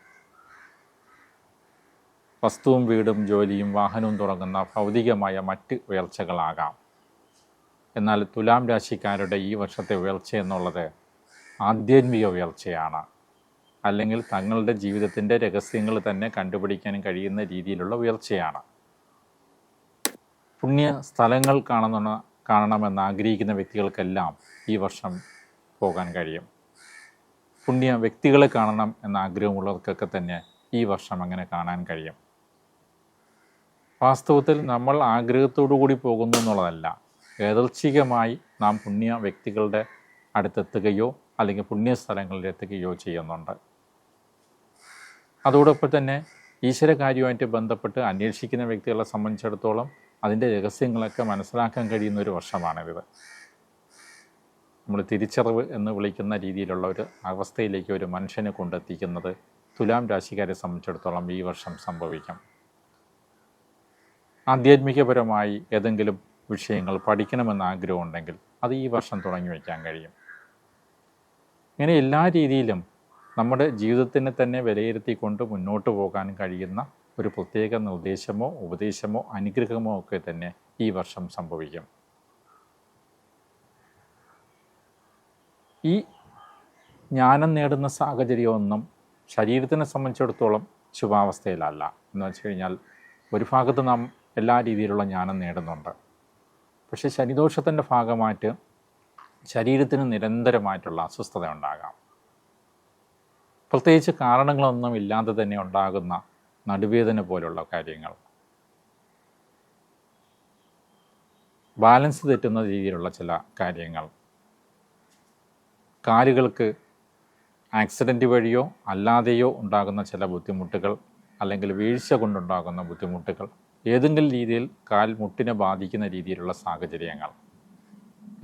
വസ്തുവും വീടും ജോലിയും വാഹനവും തുടങ്ങുന്ന ഭൗതികമായ മറ്റ് ഉയർച്ചകളാകാം. എന്നാൽ തുലാം രാശിക്കാരുടെ ഈ വർഷത്തെ ഉയർച്ച എന്നുള്ളത് ആധ്യാത്മിക ഉയർച്ചയാണ്. അല്ലെങ്കിൽ തങ്ങളുടെ ജീവിതത്തിൻ്റെ രഹസ്യങ്ങൾ തന്നെ കണ്ടുപിടിക്കാൻ കഴിയുന്ന രീതിയിലുള്ള ഉയർച്ചയാണ്. പുണ്യ സ്ഥലങ്ങൾ കാണണമെന്ന് ആഗ്രഹിക്കുന്ന വ്യക്തികൾക്കെല്ലാം ഈ വർഷം പോകാൻ കഴിയും. പുണ്യ വ്യക്തികളെ കാണണം എന്ന ആഗ്രഹമുള്ളവർക്കൊക്കെ തന്നെ ഈ വർഷം അങ്ങനെ കാണാൻ കഴിയും. വാസ്തവത്തിൽ നമ്മൾ ആഗ്രഹത്തോടു കൂടി പോകുന്നു എന്നുള്ളതല്ല, യാദൃച്ഛികമായി നാം പുണ്യ വ്യക്തികളുടെ അടുത്തെത്തുകയോ അല്ലെങ്കിൽ പുണ്യ സ്ഥലങ്ങളിലെത്തുകയോ ചെയ്യുന്നുണ്ട്. അതോടൊപ്പം തന്നെ ഈശ്വരകാര്യവുമായിട്ട് ബന്ധപ്പെട്ട് അന്വേഷിക്കുന്ന വ്യക്തികളെ സംബന്ധിച്ചിടത്തോളം അതിൻ്റെ രഹസ്യങ്ങളൊക്കെ മനസ്സിലാക്കാൻ കഴിയുന്ന ഒരു വർഷമാണിത്. നമ്മൾ തിരിച്ചറിവ് എന്ന് വിളിക്കുന്ന രീതിയിലുള്ള ഒരു അവസ്ഥയിലേക്ക് ഒരു മനുഷ്യനെ കൊണ്ടെത്തിക്കുന്നത് തുലാം രാശിക്കാരെ സംബന്ധിച്ചിടത്തോളം ഈ വർഷം സംഭവിക്കും. ആധ്യാത്മികപരമായി ഏതെങ്കിലും വിഷയങ്ങൾ പഠിക്കണമെന്ന് ആഗ്രഹമുണ്ടെങ്കിൽ അത് ഈ വർഷം തുടങ്ങി വയ്ക്കാൻ കഴിയും. ഇങ്ങനെ എല്ലാ രീതിയിലും നമ്മുടെ ജീവിതത്തിനെ തന്നെ വിലയിരുത്തിക്കൊണ്ട് മുന്നോട്ട് പോകാൻ കഴിയുന്ന ഒരു പ്രത്യേക നിർദ്ദേശമോ ഉപദേശമോ അനുഗ്രഹമോ ഒക്കെ തന്നെ ഈ വർഷം സംഭവിക്കും. ഈ ജ്ഞാനം നേടുന്ന സാഹചര്യമൊന്നും ശരീരത്തിനെ സംബന്ധിച്ചിടത്തോളം ശുഭാവസ്ഥയിലല്ല. എന്ന് വെച്ച് കഴിഞ്ഞാൽ ഒരു ഭാഗത്ത് നാം എല്ലാ രീതിയിലുള്ള ജ്ഞാനം നേടുന്നുണ്ട്. പക്ഷേ ശനിദോഷത്തിൻ്റെ ഭാഗമായിട്ട് ശരീരത്തിന് നിരന്തരമായിട്ടുള്ള അസ്വസ്ഥത ഉണ്ടാകാം. പ്രത്യേകിച്ച് കാരണങ്ങളൊന്നും ഇല്ലാതെ തന്നെ ഉണ്ടാകുന്ന നടുവേദന പോലുള്ള കാര്യങ്ങൾ, ബാലൻസ് തെറ്റുന്ന രീതിയിലുള്ള ചില കാര്യങ്ങൾ, കാലുകൾക്ക് ആക്സിഡൻറ്റ് വഴിയോ അല്ലാതെയോ ഉണ്ടാകുന്ന ചില ബുദ്ധിമുട്ടുകൾ, അല്ലെങ്കിൽ വീഴ്ച കൊണ്ടുണ്ടാകുന്ന ബുദ്ധിമുട്ടുകൾ, ഏതെങ്കിലും രീതിയിൽ കാൽ മുട്ടിനെ ബാധിക്കുന്ന രീതിയിലുള്ള സാഹചര്യങ്ങൾ,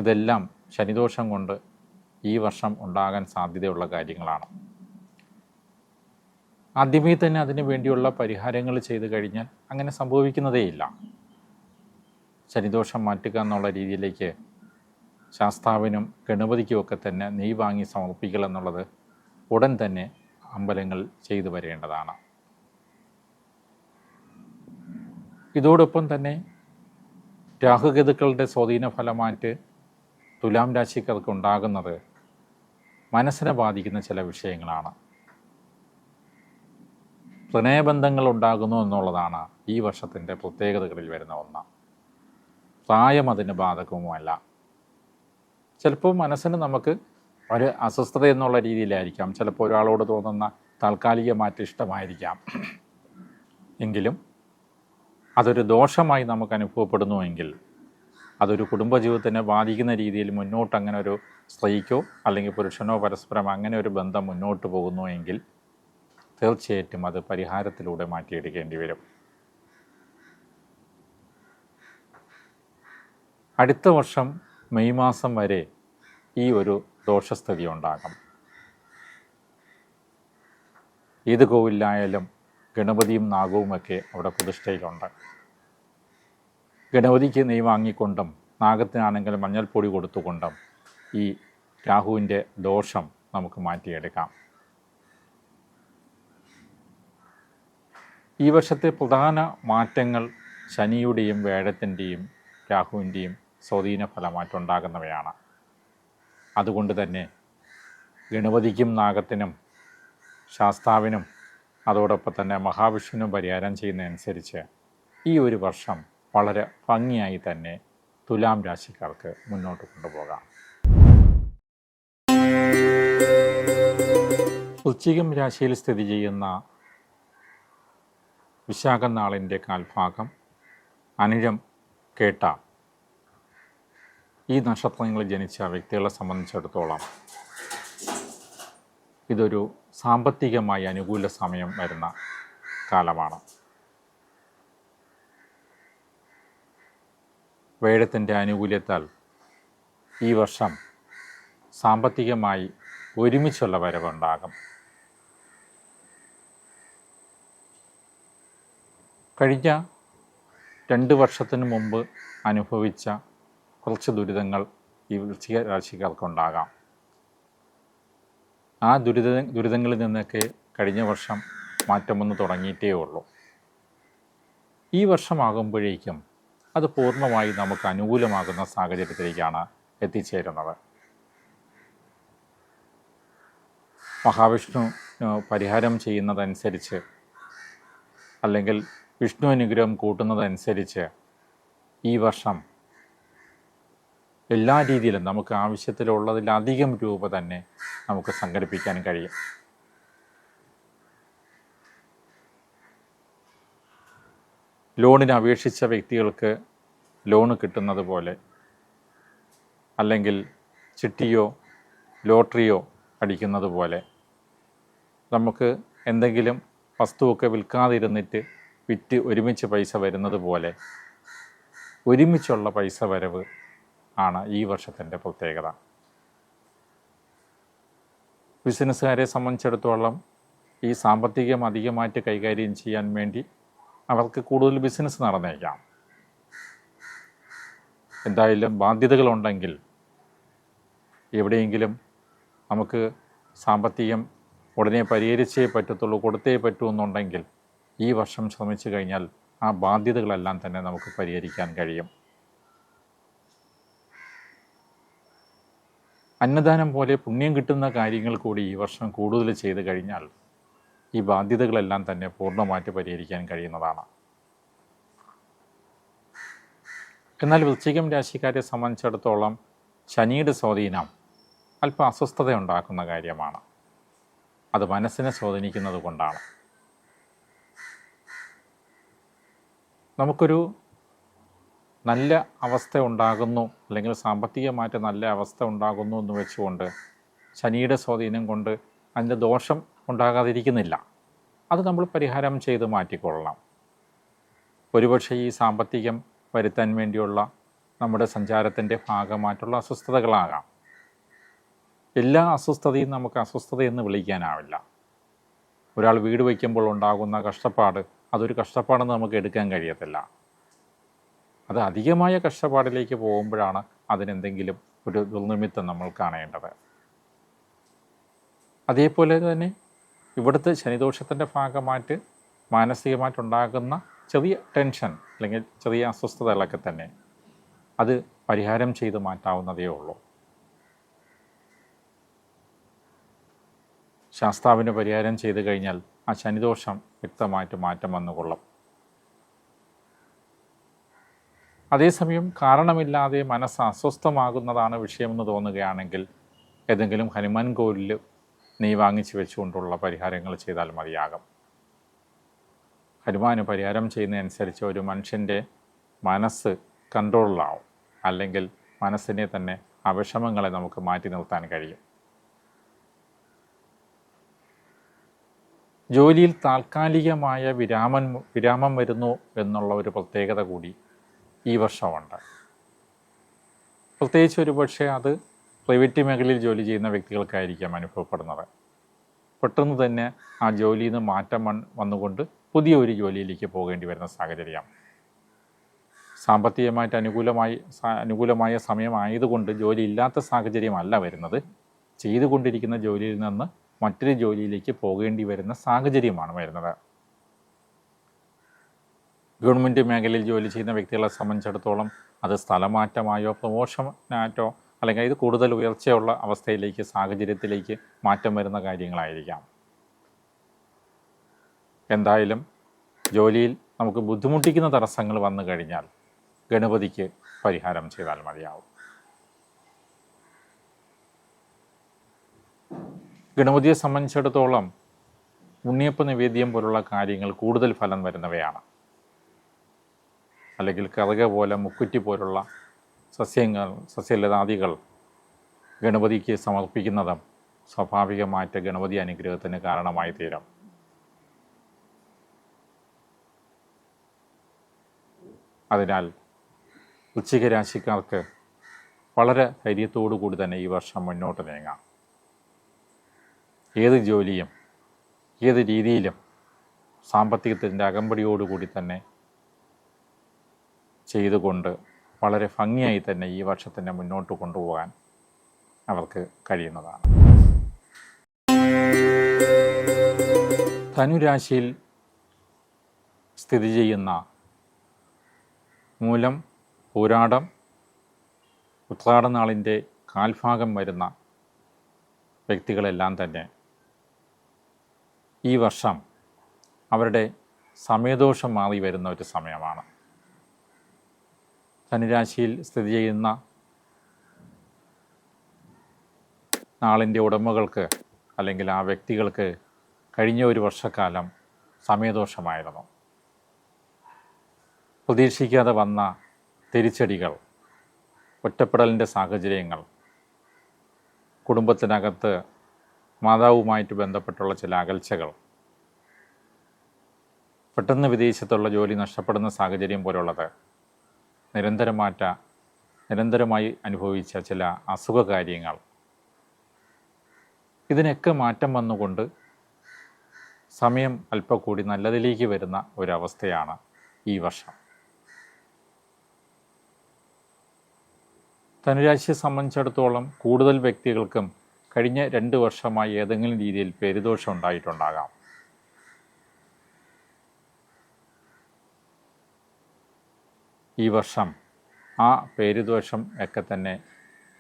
ഇതെല്ലാം ശനിദോഷം കൊണ്ട് ഈ വർഷം ഉണ്ടാകാൻ സാധ്യതയുള്ള കാര്യങ്ങളാണ്. ആദ്യമേ തന്നെ അതിനു വേണ്ടിയുള്ള പരിഹാരങ്ങൾ ചെയ്തു കഴിഞ്ഞാൽ അങ്ങനെ സംഭവിക്കുന്നതേയില്ല. ശനിദോഷം മാറ്റുക എന്നുള്ള രീതിയിലേക്ക് ശാസ്താവിനും ഗണപതിക്കുമൊക്കെ തന്നെ നെയ് വാങ്ങി സമർപ്പിക്കൽ എന്നുള്ളത് ഉടൻ തന്നെ അമ്പലങ്ങൾ ചെയ്തു വരേണ്ടതാണ്. ഇതോടൊപ്പം തന്നെ രാഹുകേതുക്കളുടെ സ്വാധീന ഫലമായിട്ട് തുലാം രാശിക്കാർക്ക് ഉണ്ടാകുന്നത് മനസ്സിനെ ബാധിക്കുന്ന ചില വിഷയങ്ങളാണ്. പ്രണയബന്ധങ്ങൾ ഉണ്ടാകുന്നു എന്നുള്ളതാണ് ഈ വർഷത്തിൻ്റെ പ്രത്യേകതകളിൽ വരുന്ന ഒന്ന്. പ്രായം അതിന് ബാധകവുമല്ല. ചിലപ്പോൾ മനസ്സിന് നമുക്ക് ഒരു അസ്വസ്ഥത എന്നുള്ള രീതിയിലായിരിക്കാം, ചിലപ്പോൾ ഒരാളോട് തോന്നുന്ന താൽക്കാലികമായിട്ട് ഇഷ്ടമായിരിക്കാം, എങ്കിലും അതൊരു ദോഷമായി നമുക്ക് അനുഭവപ്പെടുന്നുവെങ്കിൽ, അതൊരു കുടുംബജീവിതത്തിനെ ബാധിക്കുന്ന രീതിയിൽ മുന്നോട്ട് അങ്ങനെ ഒരു സ്ത്രീക്കോ അല്ലെങ്കിൽ പുരുഷനോ പരസ്പരം അങ്ങനെ ഒരു ബന്ധം മുന്നോട്ട് പോകുന്നുവെങ്കിൽ തീർച്ചയായിട്ടും അത് പരിഹാരത്തിലൂടെ മാറ്റിയെടുക്കേണ്ടി വരും. അടുത്ത വർഷം മെയ് മാസം വരെ ഈ ഒരു ദോഷസ്ഥിതി ഉണ്ടാകും. ഏത് കോവിലായാലും ഗണപതിയും നാഗവുമൊക്കെ അവിടെ പ്രതിഷ്ഠയിലുണ്ട്. ഗണപതിക്ക് നെയ് വാങ്ങിക്കൊണ്ടും നാഗത്തിനാണെങ്കിൽ മഞ്ഞൾപ്പൊടി കൊടുത്തുകൊണ്ടും ഈ രാഹുവിൻ്റെ ദോഷം നമുക്ക് മാറ്റിയെടുക്കാം. ഈ വർഷത്തെ പ്രധാന മാറ്റങ്ങൾ ശനിയുടെയും വേഴത്തിൻ്റെയും രാഹുവിൻ്റെയും സ്വാധീന ഫലമായിട്ടുണ്ടാകുന്നവയാണ്. അതുകൊണ്ട് തന്നെ ഗണപതിക്കും നാഗത്തിനും ശാസ്താവിനും അതോടൊപ്പം തന്നെ മഹാവിഷ്ണുവിനും പരിഹാരം ചെയ്യുന്നതനുസരിച്ച് ഈ ഒരു വർഷം വളരെ ഭംഗിയായി തന്നെ തുലാം രാശിക്കാർക്ക് മുന്നോട്ട് കൊണ്ടുപോകാം. വൃശ്ചികം രാശിയിൽ സ്ഥിതി ചെയ്യുന്ന വിശാഖം നാളിൻ്റെ കാൽഭാഗം, അനിഴം, കേട്ട ഈ നക്ഷത്രങ്ങളിൽ ജനിച്ച വ്യക്തികളെ സംബന്ധിച്ചിടത്തോളം ഇതൊരു സാമ്പത്തികമായി അനുകൂല സമയം വരുന്ന കാലമാണ്. വേഴത്തിൻ്റെ ആനുകൂല്യത്താൽ ഈ വർഷം സാമ്പത്തികമായി ഒരുമിച്ചുള്ള വരവുണ്ടാകും. കഴിഞ്ഞ 2 വർഷത്തിന് മുമ്പ് അനുഭവിച്ച കുറച്ച് ദുരിതങ്ങൾ ഈ വൃശ്ചിക രാശിക്കാർക്കുണ്ടാകാം. ആ ദുരിതങ്ങളിൽ നിന്നൊക്കെ കഴിഞ്ഞ വർഷം മാറ്റമൊന്ന് തുടങ്ങിയിട്ടേ ഉള്ളൂ. ഈ വർഷമാകുമ്പോഴേക്കും അത് പൂർണ്ണമായി നമുക്ക് അനുകൂലമാകുന്ന സാഹചര്യത്തിലേക്കാണ് എത്തിച്ചേരുന്നത്. മഹാവിഷ്ണു പരിഹാരം ചെയ്യുന്നതനുസരിച്ച് അല്ലെങ്കിൽ വിഷ്ണു അനുഗ്രഹം കൂട്ടുന്നതനുസരിച്ച് ഈ വർഷം എല്ലാ രീതിയിലും നമുക്ക് ആവശ്യത്തിലുള്ളതിലധികം രൂപ തന്നെ നമുക്ക് സംഘടിപ്പിക്കാൻ കഴിയും. ലോണിന് അപേക്ഷിച്ച വ്യക്തികൾക്ക് ലോണ് കിട്ടുന്നത് പോലെ, അല്ലെങ്കിൽ ചിട്ടിയോ ലോട്ടറിയോ അടിക്കുന്നത് പോലെ, നമുക്ക് എന്തെങ്കിലും വസ്തുവൊക്കെ വിൽക്കാതിരുന്നിട്ട് വിറ്റ് ഒരുമിച്ച് പൈസ വരുന്നത് പോലെ ഒരുമിച്ചുള്ള പൈസ വരവ് ആണ് ഈ വർഷത്തിൻ്റെ പ്രത്യേകത. ബിസിനസ്സുകാരെ സംബന്ധിച്ചിടത്തോളം ഈ സാമ്പത്തികം അധികമായിട്ട് കൈകാര്യം ചെയ്യാൻ വേണ്ടി അവർക്ക് കൂടുതൽ ബിസിനസ് നടന്നേക്കാം. എന്തായാലും ബാധ്യതകളുണ്ടെങ്കിൽ എവിടെയെങ്കിലും നമുക്ക് സാമ്പത്തികം ഉടനെ പരിഹരിച്ചേ പറ്റത്തുള്ളൂ, കൊടുത്തേ പറ്റൂ എന്നുണ്ടെങ്കിൽ ഈ വർഷം ശ്രമിച്ചു കഴിഞ്ഞാൽ ആ ബാധ്യതകളെല്ലാം തന്നെ നമുക്ക് പരിഹരിക്കാൻ കഴിയും. അന്നദാനം പോലെ പുണ്യം കിട്ടുന്ന കാര്യങ്ങൾ കൂടി ഈ വർഷം കൂടുതൽ ചെയ്ത് കഴിഞ്ഞാൽ ഈ ബാധ്യതകളെല്ലാം തന്നെ പൂർണ്ണമായിട്ട് പരിഹരിക്കാൻ കഴിയുന്നതാണ്. എന്നാൽ വൃശ്ചികം രാശിക്കാരെ സംബന്ധിച്ചിടത്തോളം ശനിയുടെ സ്വാധീനം അല്പം അസ്വസ്ഥത ഉണ്ടാക്കുന്ന കാര്യമാണ്. അത് മനസ്സിനെ സ്വാധീനിക്കുന്നത് കൊണ്ടാണ്. നമുക്കൊരു നല്ല അവസ്ഥ ഉണ്ടാകുന്നു, അല്ലെങ്കിൽ സാമ്പത്തികമായിട്ട് നല്ല അവസ്ഥ ഉണ്ടാകുന്നു എന്ന് വെച്ചുകൊണ്ട് ശനിയുടെ സ്വാധീനം കൊണ്ട് അതിൻ്റെ ദോഷം ഉണ്ടാകാതിരിക്കുന്നില്ല. അത് നമ്മൾ പരിഹാരം ചെയ്ത് മാറ്റിക്കൊള്ളണം. ഒരുപക്ഷെ ഈ സാമ്പത്തികം വരുത്താൻ വേണ്ടിയുള്ള നമ്മുടെ സഞ്ചാരത്തിൻ്റെ ഭാഗമായിട്ടുള്ള അസ്വസ്ഥതകളാകാം. എല്ലാ അസ്വസ്ഥതയും നമുക്ക് അസ്വസ്ഥതയെന്ന് വിളിക്കാനാവില്ല. ഒരാൾ വീട് വയ്ക്കുമ്പോൾ ഉണ്ടാകുന്ന കഷ്ടപ്പാട് അതൊരു കഷ്ടപ്പാടെന്ന് നമുക്ക് എടുക്കാൻ കഴിയത്തില്ല. അത് അധികമായ കഷ്ടപ്പാടിലേക്ക് പോകുമ്പോഴാണ് അതിനെന്തെങ്കിലും ഒരു ദുർനിമിത്തം നമ്മൾ കാണേണ്ടത്. അതേപോലെ തന്നെ ഇവിടുത്തെ ശനിദോഷത്തിൻ്റെ ഭാഗമായിട്ട് മാനസികമായിട്ടുണ്ടാകുന്ന ചെറിയ ടെൻഷൻ അല്ലെങ്കിൽ ചെറിയ അസ്വസ്ഥതകളൊക്കെ തന്നെ അത് പരിഹാരം ചെയ്ത് മാറ്റാവുന്നതേ ഉള്ളൂ. ശാസ്താവിന് പരിഹാരം ചെയ്ത് കഴിഞ്ഞാൽ ആ ശനിദോഷം വ്യക്തമായിട്ട് മാറ്റം വന്നുകൊള്ളും. അതേസമയം കാരണമില്ലാതെ മനസ്സ് അസ്വസ്ഥമാകുന്നതാണ് വിഷയമെന്ന് തോന്നുകയാണെങ്കിൽ ഏതെങ്കിലും ഹനുമാൻ കോവിലിൽ നെയ് വാങ്ങിച്ച് വെച്ചുകൊണ്ടുള്ള പരിഹാരങ്ങൾ ചെയ്താൽ മതിയാകും. ഹനുമാന് പരിഹാരം ചെയ്യുന്നതനുസരിച്ച് ഒരു മനുഷ്യൻ്റെ മനസ്സ് കൺട്രോളിലാവും, അല്ലെങ്കിൽ മനസ്സിനെ തന്നെ ആ വിഷമങ്ങളെ നമുക്ക് മാറ്റി നിർത്താൻ കഴിയും. ജോലിയിൽ താൽക്കാലികമായ വിരാമം വരുന്നു എന്നുള്ള ഒരു പ്രത്യേകത കൂടി ഈ വർഷമുണ്ട്. പ്രത്യേകിച്ച് ഒരു പക്ഷേ അത് പ്രൈവറ്റ് മേഖലയിൽ ജോലി ചെയ്യുന്ന വ്യക്തികൾക്കായിരിക്കാം അനുഭവപ്പെടുന്നത്. പെട്ടെന്ന് തന്നെ ആ ജോലിയിൽ നിന്ന് മാറ്റം വന്നുകൊണ്ട് പുതിയ ഒരു ജോലിയിലേക്ക് പോകേണ്ടി വരുന്ന സാഹചര്യം. സാമ്പത്തികമായിട്ട് അനുകൂലമായ സമയമായതുകൊണ്ട് ജോലി ഇല്ലാത്ത സാഹചര്യമല്ല വരുന്നത്. ചെയ്തുകൊണ്ടിരിക്കുന്ന ജോലിയിൽ നിന്ന് മറ്റൊരു ജോലിയിലേക്ക് പോകേണ്ടി വരുന്ന സാഹചര്യമാണ് വരുന്നത്. ഗവൺമെൻറ് മേഖലയിൽ ജോലി ചെയ്യുന്ന വ്യക്തികളെ സംബന്ധിച്ചിടത്തോളം അത് സ്ഥലമാറ്റമായോ പ്രമോഷനായിട്ടോ അല്ലെങ്കിൽ ഇത് കൂടുതൽ ഉയർച്ചയുള്ള അവസ്ഥയിലേക്ക് സാഹചര്യത്തിലേക്ക് മാറ്റം വരുന്ന കാര്യങ്ങളായിരിക്കാം. എന്തായാലും ജോലിയിൽ നമുക്ക് ബുദ്ധിമുട്ടിക്കുന്ന തടസ്സങ്ങൾ വന്നു കഴിഞ്ഞാൽ ഗണപതിക്ക് പരിഹാരം ചെയ്താൽ മതിയാവും. ഗണപതിയെ സംബന്ധിച്ചിടത്തോളം ഉണ്ണിയപ്പ നിവേദ്യം പോലുള്ള കാര്യങ്ങൾ കൂടുതൽ ഫലം വരുന്നവയാണ്. അല്ലെങ്കിൽ കറുക പോലെ മുക്കുറ്റി പോലുള്ള സസ്യലതാദികൾ ഗണപതിക്ക് സമർപ്പിക്കുന്നതും സ്വാഭാവികമായിട്ട് ഗണപതി അനുഗ്രഹത്തിന് കാരണമായി തീരും. അതിനാൽ വൃശ്ചിക രാശിക്കാർക്ക് വളരെ ധൈര്യത്തോടു കൂടി തന്നെ ഈ വർഷം മുന്നോട്ട് നീങ്ങാം. ഏത് ജോലിയും ഏത് രീതിയിലും സാമ്പത്തികത്തിൻ്റെ അകമ്പടിയോടുകൂടി തന്നെ ചെയ്തുകൊണ്ട് വളരെ ഭംഗിയായി തന്നെ ഈ വർഷത്തിനെ മുന്നോട്ട് കൊണ്ടുപോകാൻ അവർക്ക് കഴിയുന്നതാണ്. ധനുരാശിയിൽ സ്ഥിതി ചെയ്യുന്ന മൂലം, പൂരാടം, ഉത്രാടനാളിൻ്റെ കാൽഭാഗം വരുന്ന വ്യക്തികളെല്ലാം തന്നെ ഈ വർഷം അവരുടെ സമയദോഷം മാറി വരുന്ന ഒരു സമയമാണ്. ധനുരാശിയിൽ സ്ഥിതി ചെയ്യുന്ന നാളിൻ്റെ ഉടമകൾക്ക് അല്ലെങ്കിൽ ആ വ്യക്തികൾക്ക് കഴിഞ്ഞ ഒരു വർഷക്കാലം സമയദോഷമായിരുന്നു. പ്രതീക്ഷിക്കാതെ വന്ന തിരിച്ചടികൾ, ഒറ്റപ്പെടലിൻ്റെ സാഹചര്യങ്ങൾ, കുടുംബത്തിനകത്ത് മാതാവുമായിട്ട് ബന്ധപ്പെട്ടുള്ള ചില അകൽച്ചകൾ, പെട്ടെന്ന് വിദേശത്തുള്ള ജോലി നഷ്ടപ്പെടുന്ന സാഹചര്യം പോലുള്ളത്, നിരന്തരമായി അനുഭവിച്ച ചില അസുഖകാര്യങ്ങൾ, ഇതിനൊക്കെ മാറ്റം വന്നുകൊണ്ട് സമയം അല്പം കൂടി നല്ലതിലേക്ക് വരുന്ന ഒരവസ്ഥയാണ് ഈ വർഷം. ധനുരാശിയെ സംബന്ധിച്ചിടത്തോളം കൂടുതൽ വ്യക്തികൾക്കും കഴിഞ്ഞ 2 വർഷമായി ഏതെങ്കിലും രീതിയിൽ പേരുദോഷം ഉണ്ടായിട്ടുണ്ടാകാം. ഈ വർഷം ആ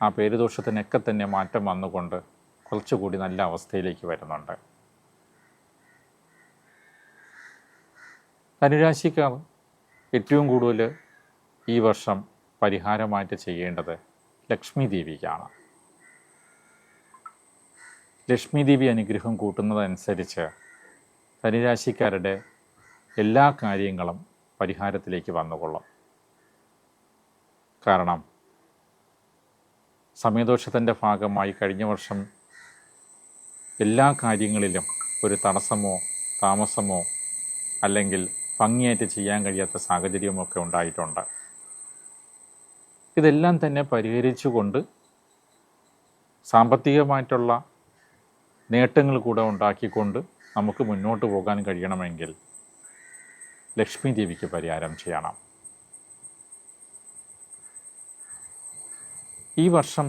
പേരുദോഷത്തിനൊക്കെ തന്നെ മാറ്റം വന്നുകൊണ്ട് കുറച്ചുകൂടി നല്ല അവസ്ഥയിലേക്ക് വരുന്നുണ്ട്. ധനുരാശിക്കാർ ഏറ്റവും കൂടുതൽ ഈ വർഷം പരിഹാരമായിട്ട് ചെയ്യേണ്ടത് ലക്ഷ്മി ദേവിക്കാണ്. ലക്ഷ്മി ദേവി അനുഗ്രഹം കൂട്ടുന്നതനുസരിച്ച് ധനുരാശിക്കാരുടെ എല്ലാ കാര്യങ്ങളും പരിഹാരത്തിലേക്ക് വന്നുകൊള്ളും. കാരണം സമയദോഷത്തിൻ്റെ ഭാഗമായി കഴിഞ്ഞ വർഷം എല്ലാ കാര്യങ്ങളിലും ഒരു തടസ്സമോ താമസമോ അല്ലെങ്കിൽ ഭംഗിയായിട്ട് ചെയ്യാൻ കഴിയാത്ത സാഹചര്യമൊക്കെ ഉണ്ടായിട്ടുണ്ട്. ഇതെല്ലാം തന്നെ പരിഹരിച്ചുകൊണ്ട് സാമ്പത്തികമായിട്ടുള്ള നേട്ടങ്ങൾ കൂടെ ഉണ്ടാക്കിക്കൊണ്ട് നമുക്ക് മുന്നോട്ട് പോകാൻ കഴിയണമെങ്കിൽ ലക്ഷ്മി ദേവിക്ക് പരിഹാരം ചെയ്യണം. ഈ വർഷം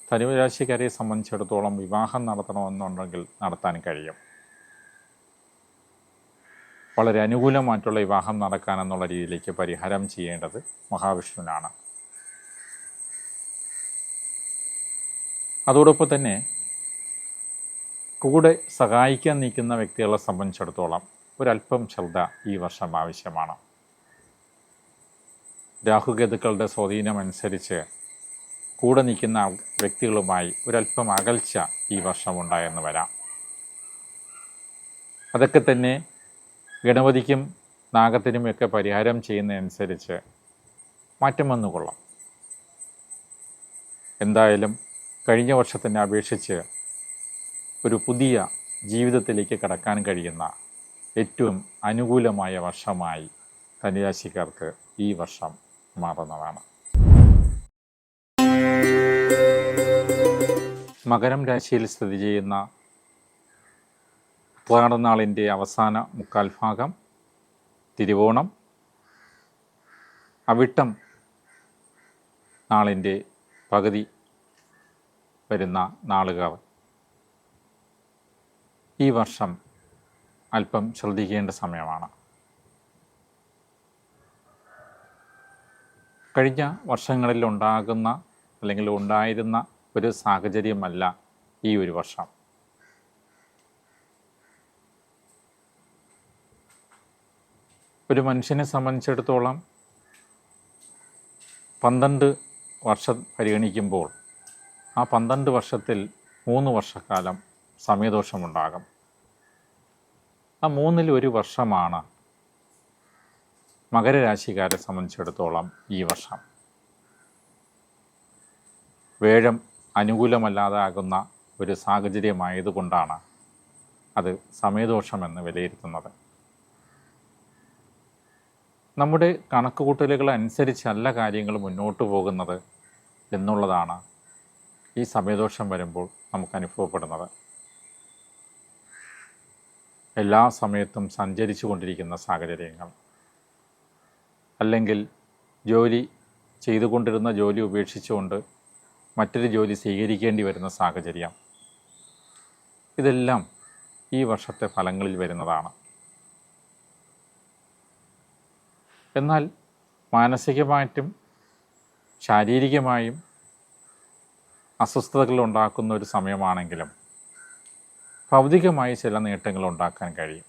ധനുരാശിക്കാരെ സംബന്ധിച്ചിടത്തോളം വിവാഹം നടത്തണമെന്നുണ്ടെങ്കിൽ നടത്താൻ കഴിയും. വളരെ അനുകൂലമായിട്ടുള്ള വിവാഹം നടക്കാനെന്നുള്ള രീതിയിലേക്ക് പരിഹാരം ചെയ്യേണ്ടത് മഹാവിഷ്ണുവിനാണ്. അതോടൊപ്പം തന്നെ കൂടെ സഹായിക്കാൻ നിൽക്കുന്ന വ്യക്തികളെ സംബന്ധിച്ചിടത്തോളം ഒരല്പം ശ്രദ്ധ ഈ വർഷം ആവശ്യമാണ്. രാഹുകേതുക്കളുടെ സ്വാധീനമനുസരിച്ച് കൂടെ നിൽക്കുന്ന വ്യക്തികളുമായി ഒരല്പം അകൽച്ച ഈ വർഷം ഉണ്ടായെന്ന് വരാം. അതൊക്കെ തന്നെ ഗണപതിക്കും നാഗത്തിനുമൊക്കെ പരിഹാരം ചെയ്യുന്നതനുസരിച്ച് മാറ്റം വന്നുകൊള്ളാം. എന്തായാലും കഴിഞ്ഞ വർഷത്തിനെ അപേക്ഷിച്ച് ഒരു പുതിയ ജീവിതത്തിലേക്ക് കടക്കാൻ കഴിയുന്ന ഏറ്റവും അനുകൂലമായ വർഷമായി ധനുരാശിക്കാർക്ക് ഈ വർഷം മാറുന്നതാണ്. മകരം രാശിയിൽ സ്ഥിതി ചെയ്യുന്ന ഉത്രാടനാളിൻ്റെ അവസാന മുക്കാൽ ഭാഗം, തിരുവോണം, അവിട്ടം നാളിൻ്റെ പകുതി വരുന്ന നാളുകാർ ഈ വർഷം അല്പം ശ്രദ്ധിക്കേണ്ട സമയമാണ്. കഴിഞ്ഞ വർഷങ്ങളിൽ ഉണ്ടാകുന്ന അല്ലെങ്കിൽ ഉണ്ടായിരുന്ന ഒരു സാഹചര്യമല്ല ഈ ഒരു വർഷം. ഒരു മനുഷ്യനെ സംബന്ധിച്ചിടത്തോളം 12 വർഷം പരിഗണിക്കുമ്പോൾ ആ 12 വർഷത്തിൽ 3 വർഷക്കാലം സമയദോഷമുണ്ടാകും. ആ 3-ൽ 1 വർഷമാണ് മകരരാശിക്കാരെ സംബന്ധിച്ചിടത്തോളം ഈ വർഷം. വേഴം അനുകൂലമല്ലാതാകുന്ന ഒരു സാഹചര്യമായതുകൊണ്ടാണ് അത് സമയദോഷമെന്ന് വിലയിരുത്തുന്നത്. നമ്മുടെ കണക്കുകൂട്ടലുകൾ അനുസരിച്ചല്ല കാര്യങ്ങൾ മുന്നോട്ട് പോകുന്നത് എന്നുള്ളതാണ് ഈ സമയദോഷം വരുമ്പോൾ നമുക്ക് അനുഭവപ്പെടുന്നത്. എല്ലാ സമയത്തും സഞ്ചരിച്ചു കൊണ്ടിരിക്കുന്ന സാഹചര്യങ്ങൾ, അല്ലെങ്കിൽ ജോലി ചെയ്തുകൊണ്ടിരുന്ന ജോലി ഉപേക്ഷിച്ചുകൊണ്ട് മറ്റൊരു ജോലി സ്വീകരിക്കേണ്ടി വരുന്ന സാഹചര്യം, ഇതെല്ലാം ഈ വർഷത്തെ ഫലങ്ങളിൽ വരുന്നതാണ്. എന്നാൽ മാനസികമായിട്ടും ശാരീരികമായും അസ്വസ്ഥതകൾ ഉണ്ടാക്കുന്ന ഒരു സമയമാണെങ്കിലും ഭൗതികമായി ചില നേട്ടങ്ങൾ ഉണ്ടാക്കാൻ കഴിയും.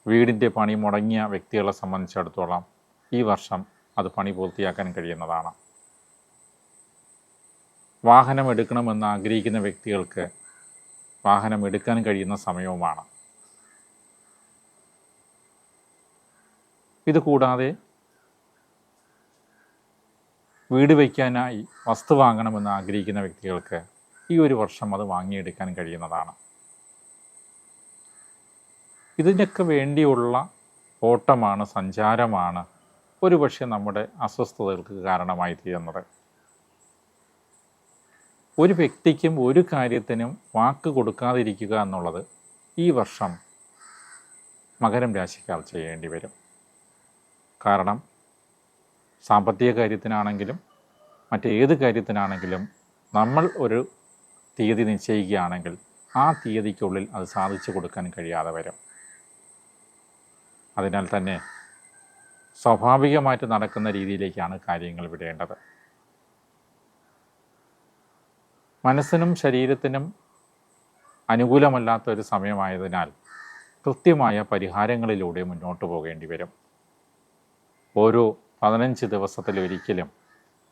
വീടിൻ്റെ പണി മുടങ്ങിയ വ്യക്തികളെ സംബന്ധിച്ചിടത്തോളം ഈ വർഷം അത് പണി പൂർത്തിയാക്കാൻ കഴിയുന്നതാണ്. വാഹനം എടുക്കണമെന്ന് ആഗ്രഹിക്കുന്ന വ്യക്തികൾക്ക് വാഹനം എടുക്കാൻ കഴിയുന്ന സമയവുമാണ്. ഇതുകൂടാതെ വീട് വയ്ക്കാനായി വസ്തു വാങ്ങണമെന്ന് ആഗ്രഹിക്കുന്ന വ്യക്തികൾക്ക് ഈ ഒരു വർഷം അത് വാങ്ങിയെടുക്കാൻ കഴിയുന്നതാണ്. ഇതിനൊക്കെ വേണ്ടിയുള്ള ഓട്ടമാണ്, സഞ്ചാരമാണ് ഒരുപക്ഷെ നമ്മുടെ അസ്വസ്ഥതകൾക്ക് കാരണമായി തീരുന്നത്. ഒരു വ്യക്തിക്കും ഒരു കാര്യത്തിനും വാക്ക് കൊടുക്കാതിരിക്കുക എന്നുള്ളത് ഈ വർഷം മകരം രാശിക്കാർ ചെയ്യേണ്ടി വരും. കാരണം സാമ്പത്തിക കാര്യത്തിനാണെങ്കിലും മറ്റേത് കാര്യത്തിനാണെങ്കിലും നമ്മൾ ഒരു തീയതി നിശ്ചയിക്കുകയാണെങ്കിൽ ആ തീയതിക്കുള്ളിൽ അത് സാധിച്ചു കൊടുക്കാൻ കഴിയാതെ വരും. അതിനാൽ തന്നെ സ്വാഭാവികമായിട്ട് നടക്കുന്ന രീതിയിലേക്കാണ് കാര്യങ്ങൾ വിടേണ്ടത്. മനസ്സിനും ശരീരത്തിനും അനുകൂലമല്ലാത്ത ഒരു സമയമായതിനാൽ കൃത്യമായ പരിഹാരങ്ങളിലൂടെ മുന്നോട്ട് പോകേണ്ടി വരും. ഓരോ 15 ദിവസത്തിലൊരിക്കലും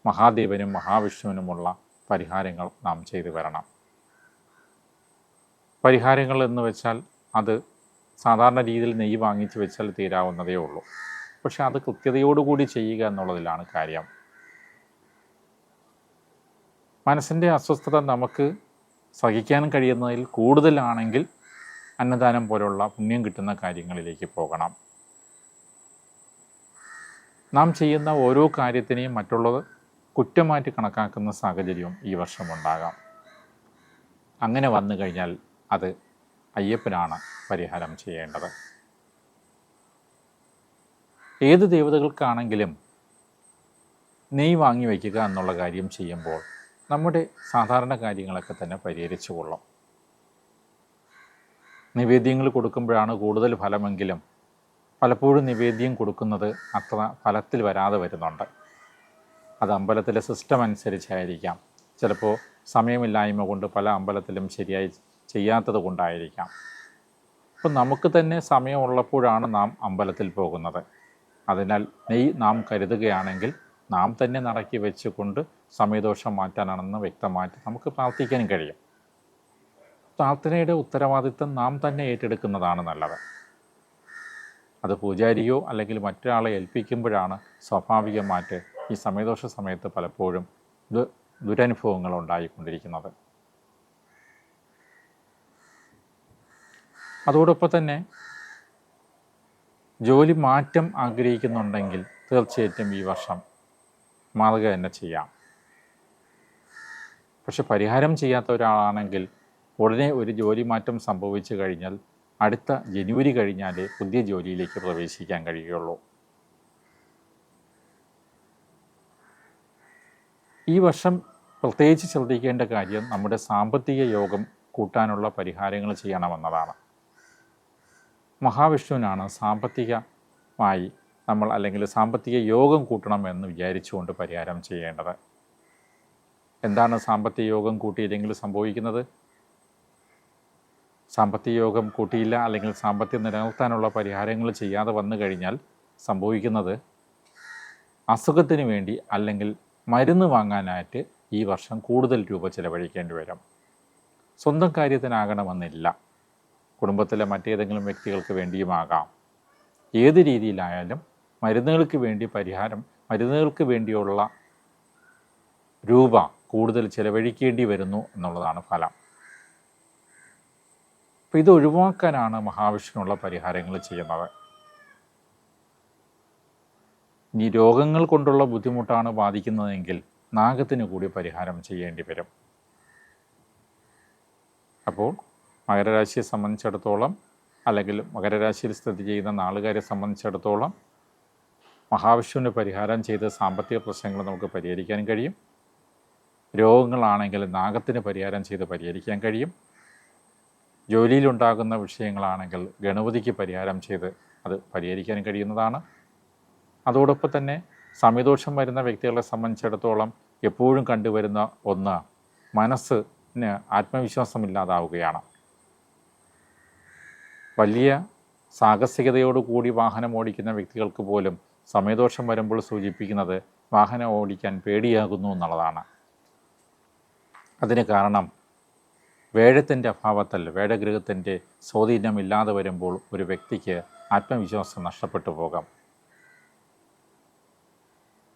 മഹാദേവനും മഹാവിഷ്ണുവിനുമുള്ള പരിഹാരങ്ങൾ നാം ചെയ്തു വരണം. പരിഹാരങ്ങൾ എന്ന് വെച്ചാൽ അത് സാധാരണ രീതിയിൽ നെയ്യ് വാങ്ങിച്ച് വെച്ചാൽ തീരാവുന്നതേ ഉള്ളൂ. പക്ഷെ അത് കൃത്യതയോടുകൂടി ചെയ്യുക എന്നുള്ളതിലാണ് കാര്യം. മനസ്സിൻ്റെ അസ്വസ്ഥത നമുക്ക് സഹിക്കാൻ കഴിയുന്നതിൽ കൂടുതലാണെങ്കിൽ അന്നദാനം പോലുള്ള പുണ്യം കിട്ടുന്ന കാര്യങ്ങളിലേക്ക് പോകണം. നാം ചെയ്യുന്ന ഓരോ കാര്യത്തിനെയും മറ്റുള്ളത് കുറ്റമാറ്റി കണക്കാക്കുന്ന സാഹചര്യവും ഈ വർഷം ഉണ്ടാകാം. അങ്ങനെ വന്നു കഴിഞ്ഞാൽ അത് അയ്യപ്പനാണ് പരിഹാരം ചെയ്യേണ്ടത്. ഏത് ദേവതകൾക്കാണെങ്കിലും നെയ്യ് വാങ്ങി വയ്ക്കുക എന്നുള്ള കാര്യം ചെയ്യുമ്പോൾ നമ്മുടെ സാധാരണ കാര്യങ്ങളൊക്കെ തന്നെ പരിഹരിച്ചു കൊള്ളും. നിവേദ്യങ്ങൾ കൊടുക്കുമ്പോഴാണ് കൂടുതൽ ഫലമെങ്കിലും പലപ്പോഴും നിവേദ്യം കൊടുക്കുന്നത് അത്ര ഫലത്തിൽ വരാതെ വരുന്നുണ്ട്. അത് അമ്പലത്തിലെ സിസ്റ്റം അനുസരിച്ചായിരിക്കാം. ചിലപ്പോൾ സമയമില്ലായ്മ കൊണ്ട് പല അമ്പലത്തിലും ശരിയായി ചെയ്യാത്തത് കൊണ്ടായിരിക്കാം. അപ്പം നമുക്ക് തന്നെ സമയമുള്ളപ്പോഴാണ് നാം അമ്പലത്തിൽ പോകുന്നത്. അതിനാൽ നെയ്യ് നാം കരുതുകയാണെങ്കിൽ നാം തന്നെ നടക്കി വെച്ചുകൊണ്ട് സമയദോഷം മാറ്റാനാണെന്ന് വ്യക്തമായിട്ട് നമുക്ക് പ്രാർത്ഥിക്കാനും കഴിയും. പ്രാർത്ഥനയുടെ ഉത്തരവാദിത്തം നാം തന്നെ ഏറ്റെടുക്കുന്നതാണ് നല്ലത്. അത് പൂജാരിയോ അല്ലെങ്കിൽ മറ്റൊരാളെ ഏൽപ്പിക്കുമ്പോഴാണ് സ്വാഭാവികമായിട്ട് ഈ സമയദോഷ സമയത്ത് പലപ്പോഴും ദുരനുഭവങ്ങൾ ഉണ്ടായിക്കൊണ്ടിരിക്കുന്നത്. അതോടൊപ്പം തന്നെ ജോലി മാറ്റം ആഗ്രഹിക്കുന്നുണ്ടെങ്കിൽ തീർച്ചയായിട്ടും ഈ വർഷം മാറുക തന്നെ ചെയ്യാം. പക്ഷെ പരിഹാരം ചെയ്യാത്ത ഒരാളാണെങ്കിൽ ഉടനെ ഒരു ജോലി മാറ്റം സംഭവിച്ചു കഴിഞ്ഞാൽ അടുത്ത ജനുവരി കഴിഞ്ഞാലേ പുതിയ ജോലിയിലേക്ക് പ്രവേശിക്കാൻ കഴിയുകയുള്ളൂ. ഈ വർഷം പ്രത്യേകിച്ച് ശ്രദ്ധിക്കേണ്ട കാര്യം നമ്മുടെ സാമ്പത്തിക യോഗം കൂട്ടാനുള്ള പരിഹാരങ്ങൾ ചെയ്യണമെന്നതാണ്. മഹാവിഷ്ണുവിനാണ് സാമ്പത്തികമായി നമ്മൾ അല്ലെങ്കിൽ സാമ്പത്തിക യോഗം കൂട്ടണമെന്ന് വിചാരിച്ചുകൊണ്ട് പരിഹാരം ചെയ്യേണ്ടത്. എന്താണ് സാമ്പത്തിക യോഗം കൂട്ടിയില്ലെങ്കിൽ സംഭവിക്കുന്നത്? സാമ്പത്തിക യോഗം കൂട്ടിയില്ല അല്ലെങ്കിൽ സാമ്പത്തികം നിലനിർത്താനുള്ള പരിഹാരങ്ങൾ ചെയ്യാതെ വന്നു കഴിഞ്ഞാൽ സംഭവിക്കുന്നത് അസുഖത്തിന് വേണ്ടി അല്ലെങ്കിൽ മരുന്ന് വാങ്ങാനായിട്ട് ഈ വർഷം കൂടുതൽ രൂപ ചിലവഴിക്കേണ്ടി വരും. സ്വന്തം കാര്യത്തിനാകണമെന്നില്ല, കുടുംബത്തിലെ മറ്റേതെങ്കിലും വ്യക്തികൾക്ക് വേണ്ടിയുമാകാം. ഏത് രീതിയിലായാലും മരുന്നുകൾക്ക് വേണ്ടി മരുന്നുകൾക്ക് വേണ്ടിയുള്ള രൂപ കൂടുതൽ ചിലവഴിക്കേണ്ടി വരുന്നു എന്നുള്ളതാണ് ഫലം. അപ്പോൾ ഇത് ഒഴിവാക്കാനാണ് മഹാവിഷ്ണുവുള്ള പരിഹാരങ്ങൾ ചെയ്യുന്നത്. ഇനി രോഗങ്ങൾ കൊണ്ടുള്ള ബുദ്ധിമുട്ടാണ് ബാധിക്കുന്നതെങ്കിൽ നാഗത്തിന് കൂടി പരിഹാരം ചെയ്യേണ്ടി വരും. അപ്പോൾ മകരരാശിയെ സംബന്ധിച്ചിടത്തോളം അല്ലെങ്കിൽ മകരരാശിയിൽ സ്ഥിതി ചെയ്യുന്ന നാളുകാരെ സംബന്ധിച്ചിടത്തോളം മഹാവിഷ്ണുവിന് പരിഹാരം ചെയ്ത് സാമ്പത്തിക പ്രശ്നങ്ങൾ നമുക്ക് പരിഹരിക്കാൻ കഴിയും. രോഗങ്ങളാണെങ്കിൽ നാഗത്തിന് പരിഹാരം ചെയ്ത് പരിഹരിക്കാൻ കഴിയും. ജോലിയിലുണ്ടാകുന്ന വിഷയങ്ങളാണെങ്കിൽ ഗണപതിക്ക് പരിഹാരം ചെയ്ത് അത് പരിഹരിക്കാൻ കഴിയുന്നതാണ്. അതോടൊപ്പം തന്നെ സമയദോഷം വരുന്ന വ്യക്തികളെ സംബന്ധിച്ചിടത്തോളം എപ്പോഴും കണ്ടുവരുന്ന ഒന്ന് മനസ്സിന് ആത്മവിശ്വാസമില്ലാതാവുകയാണ്. വലിയ സാഹസികതയോടുകൂടി വാഹനം ഓടിക്കുന്ന വ്യക്തികൾക്ക് പോലും സമയദോഷം വരുമ്പോൾ സൂചിപ്പിക്കുന്നത് വാഹനം ഓടിക്കാൻ പേടിയാകുന്നു എന്നുള്ളതാണ്. അതിന് കാരണം വേഴത്തിൻ്റെ അഭാവത്തിൽ വേഴഗ്രഹത്തിൻ്റെ സ്വാധീനമില്ലാതെ വരുമ്പോൾ ഒരു വ്യക്തിക്ക് ആത്മവിശ്വാസം നഷ്ടപ്പെട്ടു പോകാം.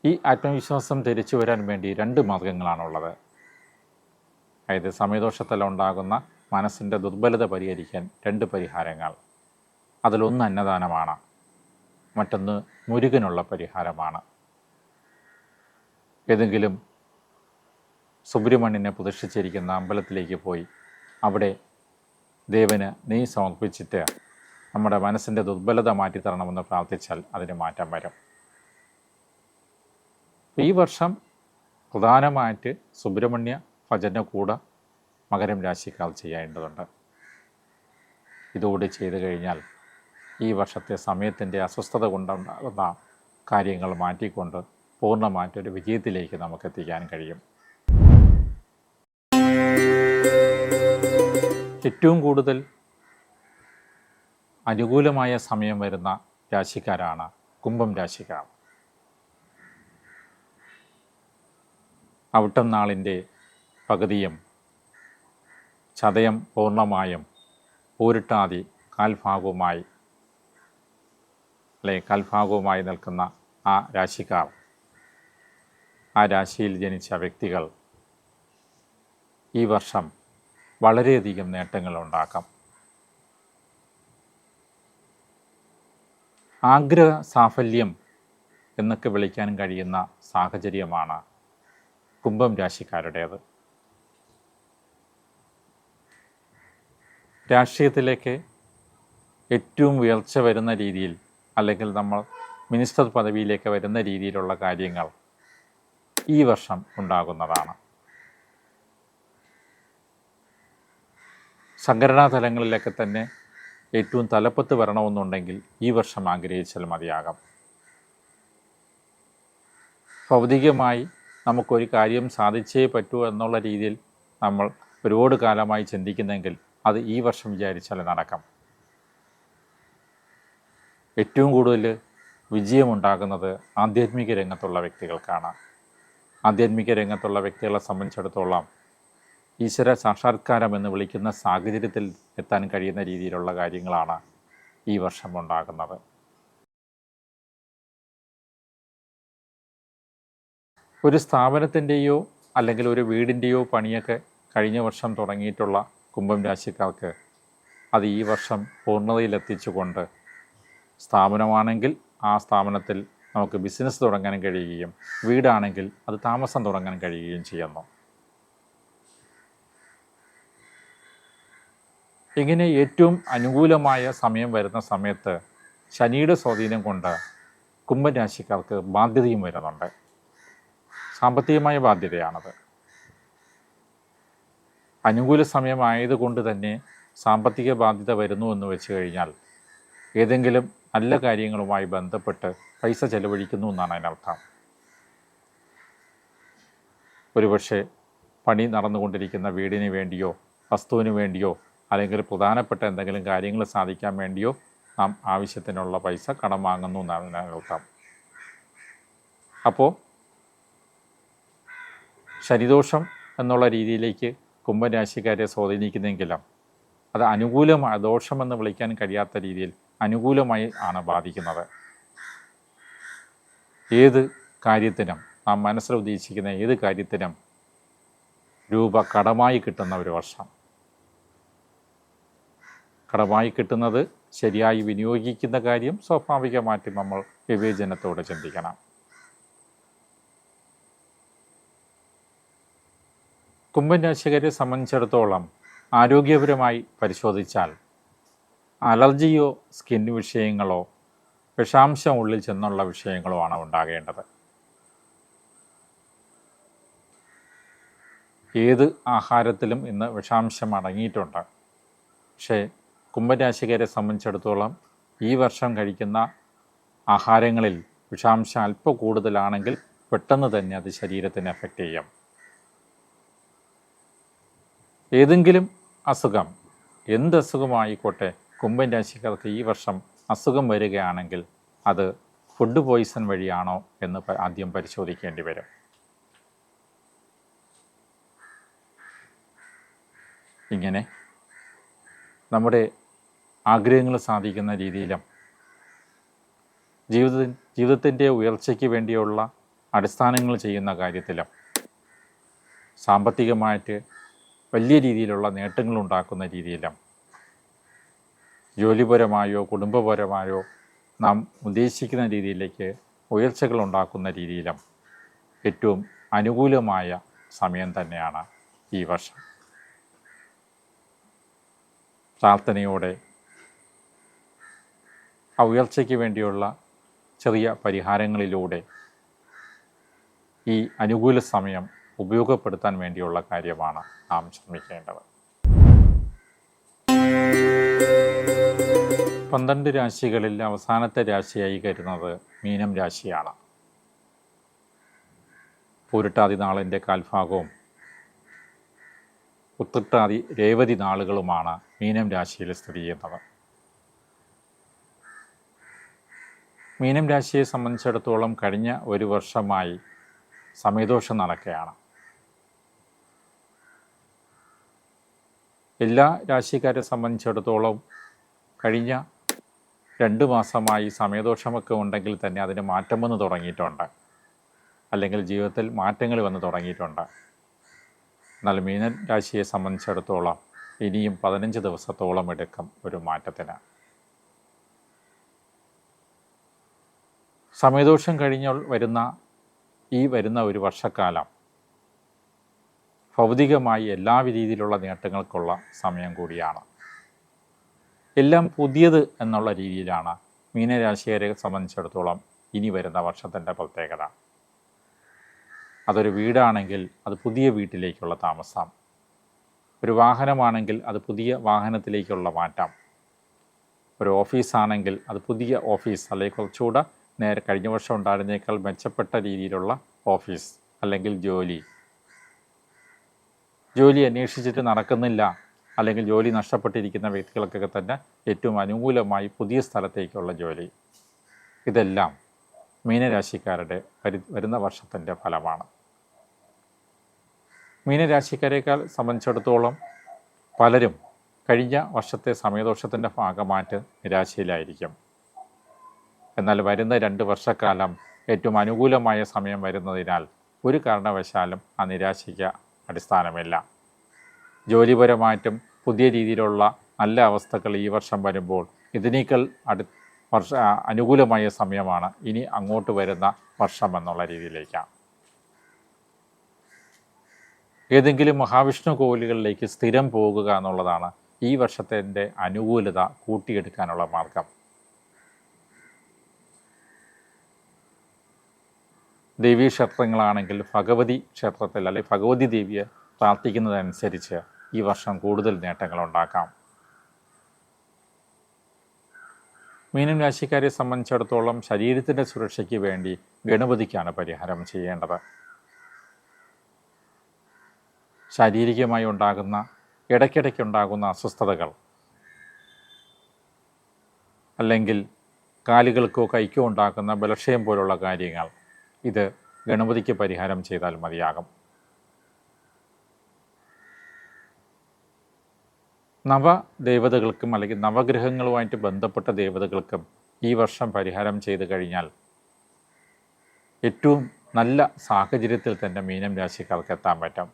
ഈ ആത്മവിശ്വാസം തിരിച്ചു വരാൻ വേണ്ടി രണ്ട് മാർഗങ്ങളാണുള്ളത്. അതായത് സമയദോഷത്തിലുണ്ടാകുന്ന മനസ്സിൻ്റെ ദുർബലത പരിഹരിക്കാൻ രണ്ട് പരിഹാരങ്ങൾ. അതിലൊന്ന് അന്നദാനമാണ്, മറ്റൊന്ന് മുരുകനുള്ള പരിഹാരമാണ്. ഏതെങ്കിലും സുബ്രഹ്മണ്യനെ പ്രതിഷ്ഠിച്ചിരിക്കുന്ന അമ്പലത്തിലേക്ക് പോയി അവിടെ ദേവന് നെയ്യ് സമർപ്പിച്ചിട്ട് നമ്മുടെ മനസ്സിൻ്റെ ദുർബലത മാറ്റിത്തരണമെന്ന് പ്രാർത്ഥിച്ചാൽ അതിന് മാറ്റം വരും. ഈ വർഷം പ്രധാനമായിട്ട് സുബ്രഹ്മണ്യ ഭജന കൂടെ മകരം രാശിക്കാർ ചെയ്യേണ്ടതുണ്ട്. ഇതുകൂടി ചെയ്തു കഴിഞ്ഞാൽ ഈ വർഷത്തെ സമയത്തിൻ്റെ അസ്വസ്ഥത കൊണ്ടുണ്ടാകുന്ന കാര്യങ്ങൾ മാറ്റിക്കൊണ്ട് പൂർണ്ണമായിട്ടൊരു വിജയത്തിലേക്ക് നമുക്ക് എത്തിക്കാൻ കഴിയും. ഏറ്റവും കൂടുതൽ അനുകൂലമായ സമയം വരുന്ന രാശിക്കാരാണ് കുംഭം രാശിക്കാർ. അവിട്ടം നാളിൻ്റെ പകുതിയും ചതയം പൂർണ്ണമായും പൂരിട്ടാതി കാൽഭാഗവുമായി കാൽഭാഗവുമായി നിൽക്കുന്ന ആ രാശിക്കാർ, ആ രാശിയിൽ ജനിച്ച വ്യക്തികൾ ഈ വർഷം വളരെയധികം നേട്ടങ്ങൾ ഉണ്ടാക്കാം. ആഗ്രഹ സാഫല്യം എന്നൊക്കെ വിളിക്കാൻ കഴിയുന്ന സാഹചര്യമാണ് കുംഭം രാശിക്കാരുടേത്. രാഷ്ട്രീയത്തിലേക്ക് ഏറ്റവും ഉയർച്ച വരുന്ന രീതിയിൽ, അല്ലെങ്കിൽ നമ്മൾ മിനിസ്റ്റർ പദവിയിലേക്ക് വരുന്ന രീതിയിലുള്ള കാര്യങ്ങൾ ഈ വർഷം ഉണ്ടാകുന്നതാണ്. സംഘടനാ തലങ്ങളിലൊക്കെ തന്നെ ഏറ്റവും തലപ്പത്ത് വരണമെന്നുണ്ടെങ്കിൽ ഈ വർഷം ആഗ്രഹിച്ചാൽ മതിയാകാം. ഭൗതികമായി നമുക്കൊരു കാര്യം സാധിച്ചേ പറ്റൂ എന്നുള്ള രീതിയിൽ നമ്മൾ ഒരുപാട് കാലമായി ചിന്തിക്കുന്നെങ്കിൽ അത് ഈ വർഷം വിചാരിച്ചാൽ നടക്കാം. ഏറ്റവും കൂടുതൽ വിജയമുണ്ടാകുന്നത് ആധ്യാത്മിക രംഗത്തുള്ള വ്യക്തികൾക്കാണ്. ആധ്യാത്മിക രംഗത്തുള്ള വ്യക്തികളെ സംബന്ധിച്ചിടത്തോളം ഈശ്വര സാക്ഷാത്കാരം എന്ന് വിളിക്കുന്ന സാഹചര്യത്തിൽ എത്താൻ കഴിയുന്ന രീതിയിലുള്ള കാര്യങ്ങളാണ് ഈ വർഷം ഉണ്ടാകുന്നത്. ഒരു സ്ഥാപനത്തിൻ്റെയോ അല്ലെങ്കിൽ ഒരു വീടിൻ്റെയോ പണിയൊക്കെ കഴിഞ്ഞ വർഷം തുടങ്ങിയിട്ടുള്ള കുംഭം രാശിക്കാർക്ക് അത് ഈ വർഷം പൂർണ്ണതയിലെത്തിച്ചുകൊണ്ട് സ്ഥാപനമാണെങ്കിൽ ആ സ്ഥാപനത്തിൽ നമുക്ക് ബിസിനസ് തുടങ്ങാൻ കഴിയുകയും വീടാണെങ്കിൽ അത് താമസം തുടങ്ങാൻ കഴിയുകയും ചെയ്യുന്നു. ഇങ്ങനെ ഏറ്റവും അനുകൂലമായ സമയം വരുന്ന സമയത്ത് ശനിയുടെ സ്വാധീനം കൊണ്ട് കുംഭം രാശിക്കാർക്ക് ബാധ്യതയും വരുന്നുണ്ട്. സാമ്പത്തികമായ ബാധ്യതയാണത്. അനുകൂല സമയമായതുകൊണ്ട് തന്നെ സാമ്പത്തിക ബാധ്യത വരുന്നു എന്ന് വെച്ച് കഴിഞ്ഞാൽ ഏതെങ്കിലും നല്ല കാര്യങ്ങളുമായി ബന്ധപ്പെട്ട് പൈസ ചെലവഴിക്കുന്നു എന്നാണ് അതിനർത്ഥം. ഒരുപക്ഷെ പണി നടന്നുകൊണ്ടിരിക്കുന്ന വീടിന് വേണ്ടിയോ വസ്തുവിന് വേണ്ടിയോ അല്ലെങ്കിൽ പ്രധാനപ്പെട്ട എന്തെങ്കിലും കാര്യങ്ങൾ സാധിക്കാൻ വേണ്ടിയോ നാം ആവശ്യത്തിനുള്ള പൈസ കടം വാങ്ങുന്നു എന്നാണ് അതിനർത്ഥം. അപ്പോൾ ശനിദോഷം എന്നുള്ള രീതിയിലേക്ക് കുംഭരാശിക്കാരെ സ്വാധീനിക്കുന്നെങ്കിലും അത് അനുകൂലമായ ദോഷമെന്ന് വിളിക്കാൻ കഴിയാത്ത രീതിയിൽ അനുകൂലമായി ആണ് ബാധിക്കുന്നത്. ഏത് കാര്യത്തിനും നാം മനസ്സിൽ ഉദ്ദേശിക്കുന്ന ഏത് കാര്യത്തിനും രൂപ കടമായി കിട്ടുന്ന ഒരു വർഷം. കടമായി കിട്ടുന്നത് ശരിയായി വിനിയോഗിക്കുന്ന കാര്യം സ്വാഭാവികമായിട്ട് നമ്മൾ വിവേചനത്തോടെ ചിന്തിക്കണം. കുംഭം രാശിക്കാരെ സംബന്ധിച്ചിടത്തോളം ആരോഗ്യപരമായി പരിശോധിച്ചാൽ അലർജിയോ സ്കിൻ വിഷയങ്ങളോ വിഷാംശം ഉള്ളിൽ ചെന്നുള്ള വിഷയങ്ങളോ ആണ് ഉണ്ടാകേണ്ടത്. ഏത് ആഹാരത്തിലും ഇന്ന് വിഷാംശം അടങ്ങിയിട്ടുണ്ട്. പക്ഷേ കുംഭരാശിക്കാരെ സംബന്ധിച്ചിടത്തോളം ഈ വർഷം കഴിക്കുന്ന ആഹാരങ്ങളിൽ വിഷാംശം അല്പം കൂടുതലാണെങ്കിൽ പെട്ടെന്ന് തന്നെ അത് ശരീരത്തിന് എഫക്റ്റ് ചെയ്യും. ഏതെങ്കിലും അസുഖം, എന്ത് അസുഖമായിക്കോട്ടെ, കുംഭം രാശിക്കാർക്ക് ഈ വർഷം അസുഖം വരികയാണെങ്കിൽ അത് ഫുഡ് പോയിസൺ വഴിയാണോ എന്ന് ആദ്യം പരിശോധിക്കേണ്ടി വരും. ഇങ്ങനെ നമ്മുടെ ആഗ്രഹങ്ങൾ സാധിക്കുന്ന രീതിയിലും ജീവിതത്തിൻ്റെ ഉയർച്ചയ്ക്ക് വേണ്ടിയുള്ള അടിസ്ഥാനങ്ങൾ ചെയ്യുന്ന കാര്യത്തിലും സാമ്പത്തികമായിട്ട് വലിയ രീതിയിലുള്ള നേട്ടങ്ങൾ ഉണ്ടാക്കുന്ന രീതിയിലും ജോലിപരമായോ കുടുംബപരമായോ നാം ഉദ്ദേശിക്കുന്ന രീതിയിലേക്ക് ഉയർച്ചകൾ ഉണ്ടാക്കുന്ന രീതിയിലും ഏറ്റവും അനുകൂലമായ സമയം തന്നെയാണ് ഈ വർഷം. പ്രാർത്ഥനയോടെ ആ ഉയർച്ചയ്ക്ക് വേണ്ടിയുള്ള ചെറിയ പരിഹാരങ്ങളിലൂടെ ഈ അനുകൂല സമയം ഉപയോഗപ്പെടുത്താൻ വേണ്ടിയുള്ള കാര്യമാണ് നാം ശ്രമിക്കേണ്ടത്. 12 രാശികളിൽ അവസാനത്തെ രാശിയായി കരുതുന്നത് മീനം രാശിയാണ്. പൂരിട്ടാതി നാളിൻ്റെ കാൽഭാഗവും ഉത്രട്ടാതി രേവതി നാളുകളുമാണ് മീനം രാശിയിൽ സ്ഥിതി ചെയ്യുന്നത്. മീനം രാശിയെ സംബന്ധിച്ചിടത്തോളം കഴിഞ്ഞ ഒരു വർഷമായി സമയദോഷം നടക്കുകയാണ്. എല്ലാ രാശിക്കാരെ സംബന്ധിച്ചിടത്തോളം കഴിഞ്ഞ 2 മാസമായി സമയദോഷമൊക്കെ ഉണ്ടെങ്കിൽ തന്നെ അതിന് മാറ്റം വന്ന് തുടങ്ങിയിട്ടുണ്ട്, അല്ലെങ്കിൽ ജീവിതത്തിൽ മാറ്റങ്ങൾ വന്ന് തുടങ്ങിയിട്ടുണ്ട്. എന്നാൽ മീനൻ രാശിയെ സംബന്ധിച്ചിടത്തോളം ഇനിയും 15 ദിവസത്തോളം എടുക്കും ഒരു മാറ്റത്തിന്. സമയദോഷം കഴിഞ്ഞാൽ വരുന്ന ഒരു വർഷക്കാലം ഭൗതികമായി എല്ലാ രീതിയിലുള്ള നേട്ടങ്ങൾക്കുള്ള സമയം കൂടിയാണ്. എല്ലാം പുതിയത് എന്നുള്ള രീതിയിലാണ് മീനരാശിക്കാരെ സംബന്ധിച്ചിടത്തോളം ഇനി വരുന്ന വർഷത്തിൻ്റെ പ്രത്യേകത. അതൊരു വീടാണെങ്കിൽ അത് പുതിയ വീട്ടിലേക്കുള്ള താമസം, ഒരു വാഹനമാണെങ്കിൽ അത് പുതിയ വാഹനത്തിലേക്കുള്ള മാറ്റം, ഒരു ഓഫീസാണെങ്കിൽ അത് പുതിയ ഓഫീസ്, അല്ലെങ്കിൽ കുറച്ചുകൂടെ കഴിഞ്ഞ വർഷം ഉണ്ടായിരുന്നേക്കാൾ മെച്ചപ്പെട്ട രീതിയിലുള്ള ഓഫീസ് അല്ലെങ്കിൽ ജോലി അന്വേഷിച്ചിട്ട് നടക്കുന്നില്ല, അല്ലെങ്കിൽ ജോലി നഷ്ടപ്പെട്ടിരിക്കുന്ന വ്യക്തികൾക്കൊക്കെ തന്നെ ഏറ്റവും അനുകൂലമായി പുതിയ സ്ഥലത്തേക്കുള്ള ജോലി. ഇതെല്ലാം മീനരാശിക്കാരുടെ വരുന്ന വർഷത്തിൻ്റെ ഫലമാണ്. മീനരാശിക്കാരേക്കാൾ സംബന്ധിച്ചിടത്തോളം പലരും കഴിഞ്ഞ വർഷത്തെ സമയദോഷത്തിൻ്റെ ഭാഗമായിട്ട് നിരാശയിലായിരിക്കും. എന്നാൽ വരുന്ന 2 വർഷക്കാലം ഏറ്റവും അനുകൂലമായ സമയം വരുന്നതിനാൽ ഒരു കാരണവശാലും ആ നിരാശയ്ക്ക് അടിസ്ഥാനമില്ല. ജോലിപരമായിട്ടും പുതിയ രീതിയിലുള്ള നല്ല അവസ്ഥകൾ ഈ വർഷം വരുമ്പോൾ ഇതിനേക്കാൾ അനുകൂലമായ സമയമാണ് ഇനി അങ്ങോട്ട് വരുന്ന വർഷം എന്നുള്ള രീതിയിലേക്കാണ്. ഏതെങ്കിലും മഹാവിഷ്ണു കോവിലുകളിലേക്ക് സ്ഥിരം പോകുക എന്നുള്ളതാണ് ഈ വർഷത്തിൻ്റെ അനുകൂലത കൂട്ടിയെടുക്കാനുള്ള മാർഗം. ദേവീ ക്ഷേത്രങ്ങളാണെങ്കിൽ ഭഗവതി ക്ഷേത്രത്തിൽ അല്ലെങ്കിൽ ഭഗവതി ദേവിയെ പ്രാർത്ഥിക്കുന്നതനുസരിച്ച് ഈ വർഷം കൂടുതൽ നേട്ടങ്ങളുണ്ടാക്കാം. മീനം രാശിക്കാരെ സംബന്ധിച്ചിടത്തോളം ശരീരത്തിൻ്റെ സുരക്ഷയ്ക്ക് വേണ്ടി ഗണപതിക്കാണ് പരിഹാരം ചെയ്യേണ്ടത്. ശാരീരികമായി ഇടയ്ക്കിടയ്ക്കുണ്ടാകുന്ന അസ്വസ്ഥതകൾ, അല്ലെങ്കിൽ കാലുകൾക്കോ കൈക്കോ ഉണ്ടാക്കുന്ന ബലക്ഷയം പോലുള്ള കാര്യങ്ങൾ, ഇത് ഗണപതിക്ക് പരിഹാരം ചെയ്താൽ മതിയാകും. നവദേവതകൾക്കും അല്ലെങ്കിൽ നവഗ്രഹങ്ങളുമായിട്ട് ബന്ധപ്പെട്ട ദേവതകൾക്കും ഈ വർഷം പരിഹാരം ചെയ്തു കഴിഞ്ഞാൽ ഏറ്റവും നല്ല സാഹചര്യത്തിൽ തന്നെ മീനം രാശിക്കാർക്ക് എത്താൻ പറ്റും.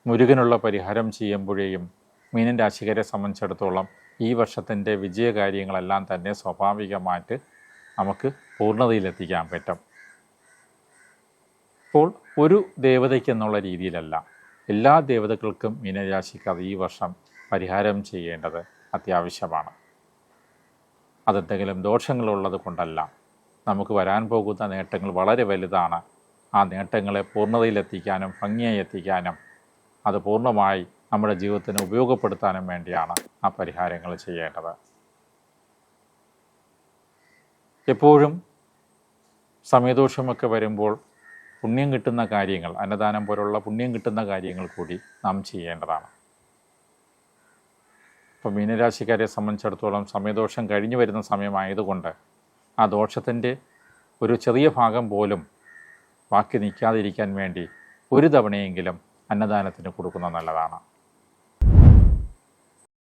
മുരുകനുള്ള പരിഹാരം ചെയ്യുമ്പോഴേയും മീനം രാശിക്കാരെ സംബന്ധിച്ചിടത്തോളം ഈ വർഷത്തിൻ്റെ വിജയകാര്യങ്ങളെല്ലാം തന്നെ സ്വാഭാവികമായിട്ട് നമുക്ക് പൂർണ്ണതയിലെത്തിക്കാൻ പറ്റും. അപ്പോൾ ഒരു ദേവതയ്ക്കെന്നുള്ള രീതിയിലല്ല, എല്ലാ ദേവതകൾക്കും മീനരാശിക്കാർ ഈ വർഷം പരിഹാരം ചെയ്യേണ്ടത് അത്യാവശ്യമാണ്. അതെന്തെങ്കിലും ദോഷങ്ങളുള്ളത് കൊണ്ടല്ല, നമുക്ക് വരാൻ പോകുന്ന നേട്ടങ്ങൾ വളരെ വലുതാണ്. ആ നേട്ടങ്ങളെ പൂർണ്ണതയിലെത്തിക്കാനും ഭംഗിയായി എത്തിക്കാനും അത് പൂർണ്ണമായി നമ്മുടെ ജീവിതത്തിന് ഉപയോഗപ്പെടുത്താനും വേണ്ടിയാണ് ആ പരിഹാരങ്ങൾ ചെയ്യേണ്ടത്. എപ്പോഴും സമയദോഷമൊക്കെ വരുമ്പോൾ പുണ്യം കിട്ടുന്ന കാര്യങ്ങൾ, അന്നദാനം പോലുള്ള പുണ്യം കിട്ടുന്ന കാര്യങ്ങൾ കൂടി നാം ചെയ്യേണ്ടതാണ്. അപ്പോൾ മീനരാശിക്കാരെ സംബന്ധിച്ചിടത്തോളം സമയദോഷം കഴിഞ്ഞു വരുന്ന സമയമായതുകൊണ്ട് ആ ദോഷത്തിൻ്റെ ഒരു ചെറിയ ഭാഗം പോലും ബാക്കി നിൽക്കാതിരിക്കാൻ വേണ്ടി ഒരു തവണയെങ്കിലും അന്നദാനത്തിന് കൊടുക്കുന്നത് നല്ലതാണ്.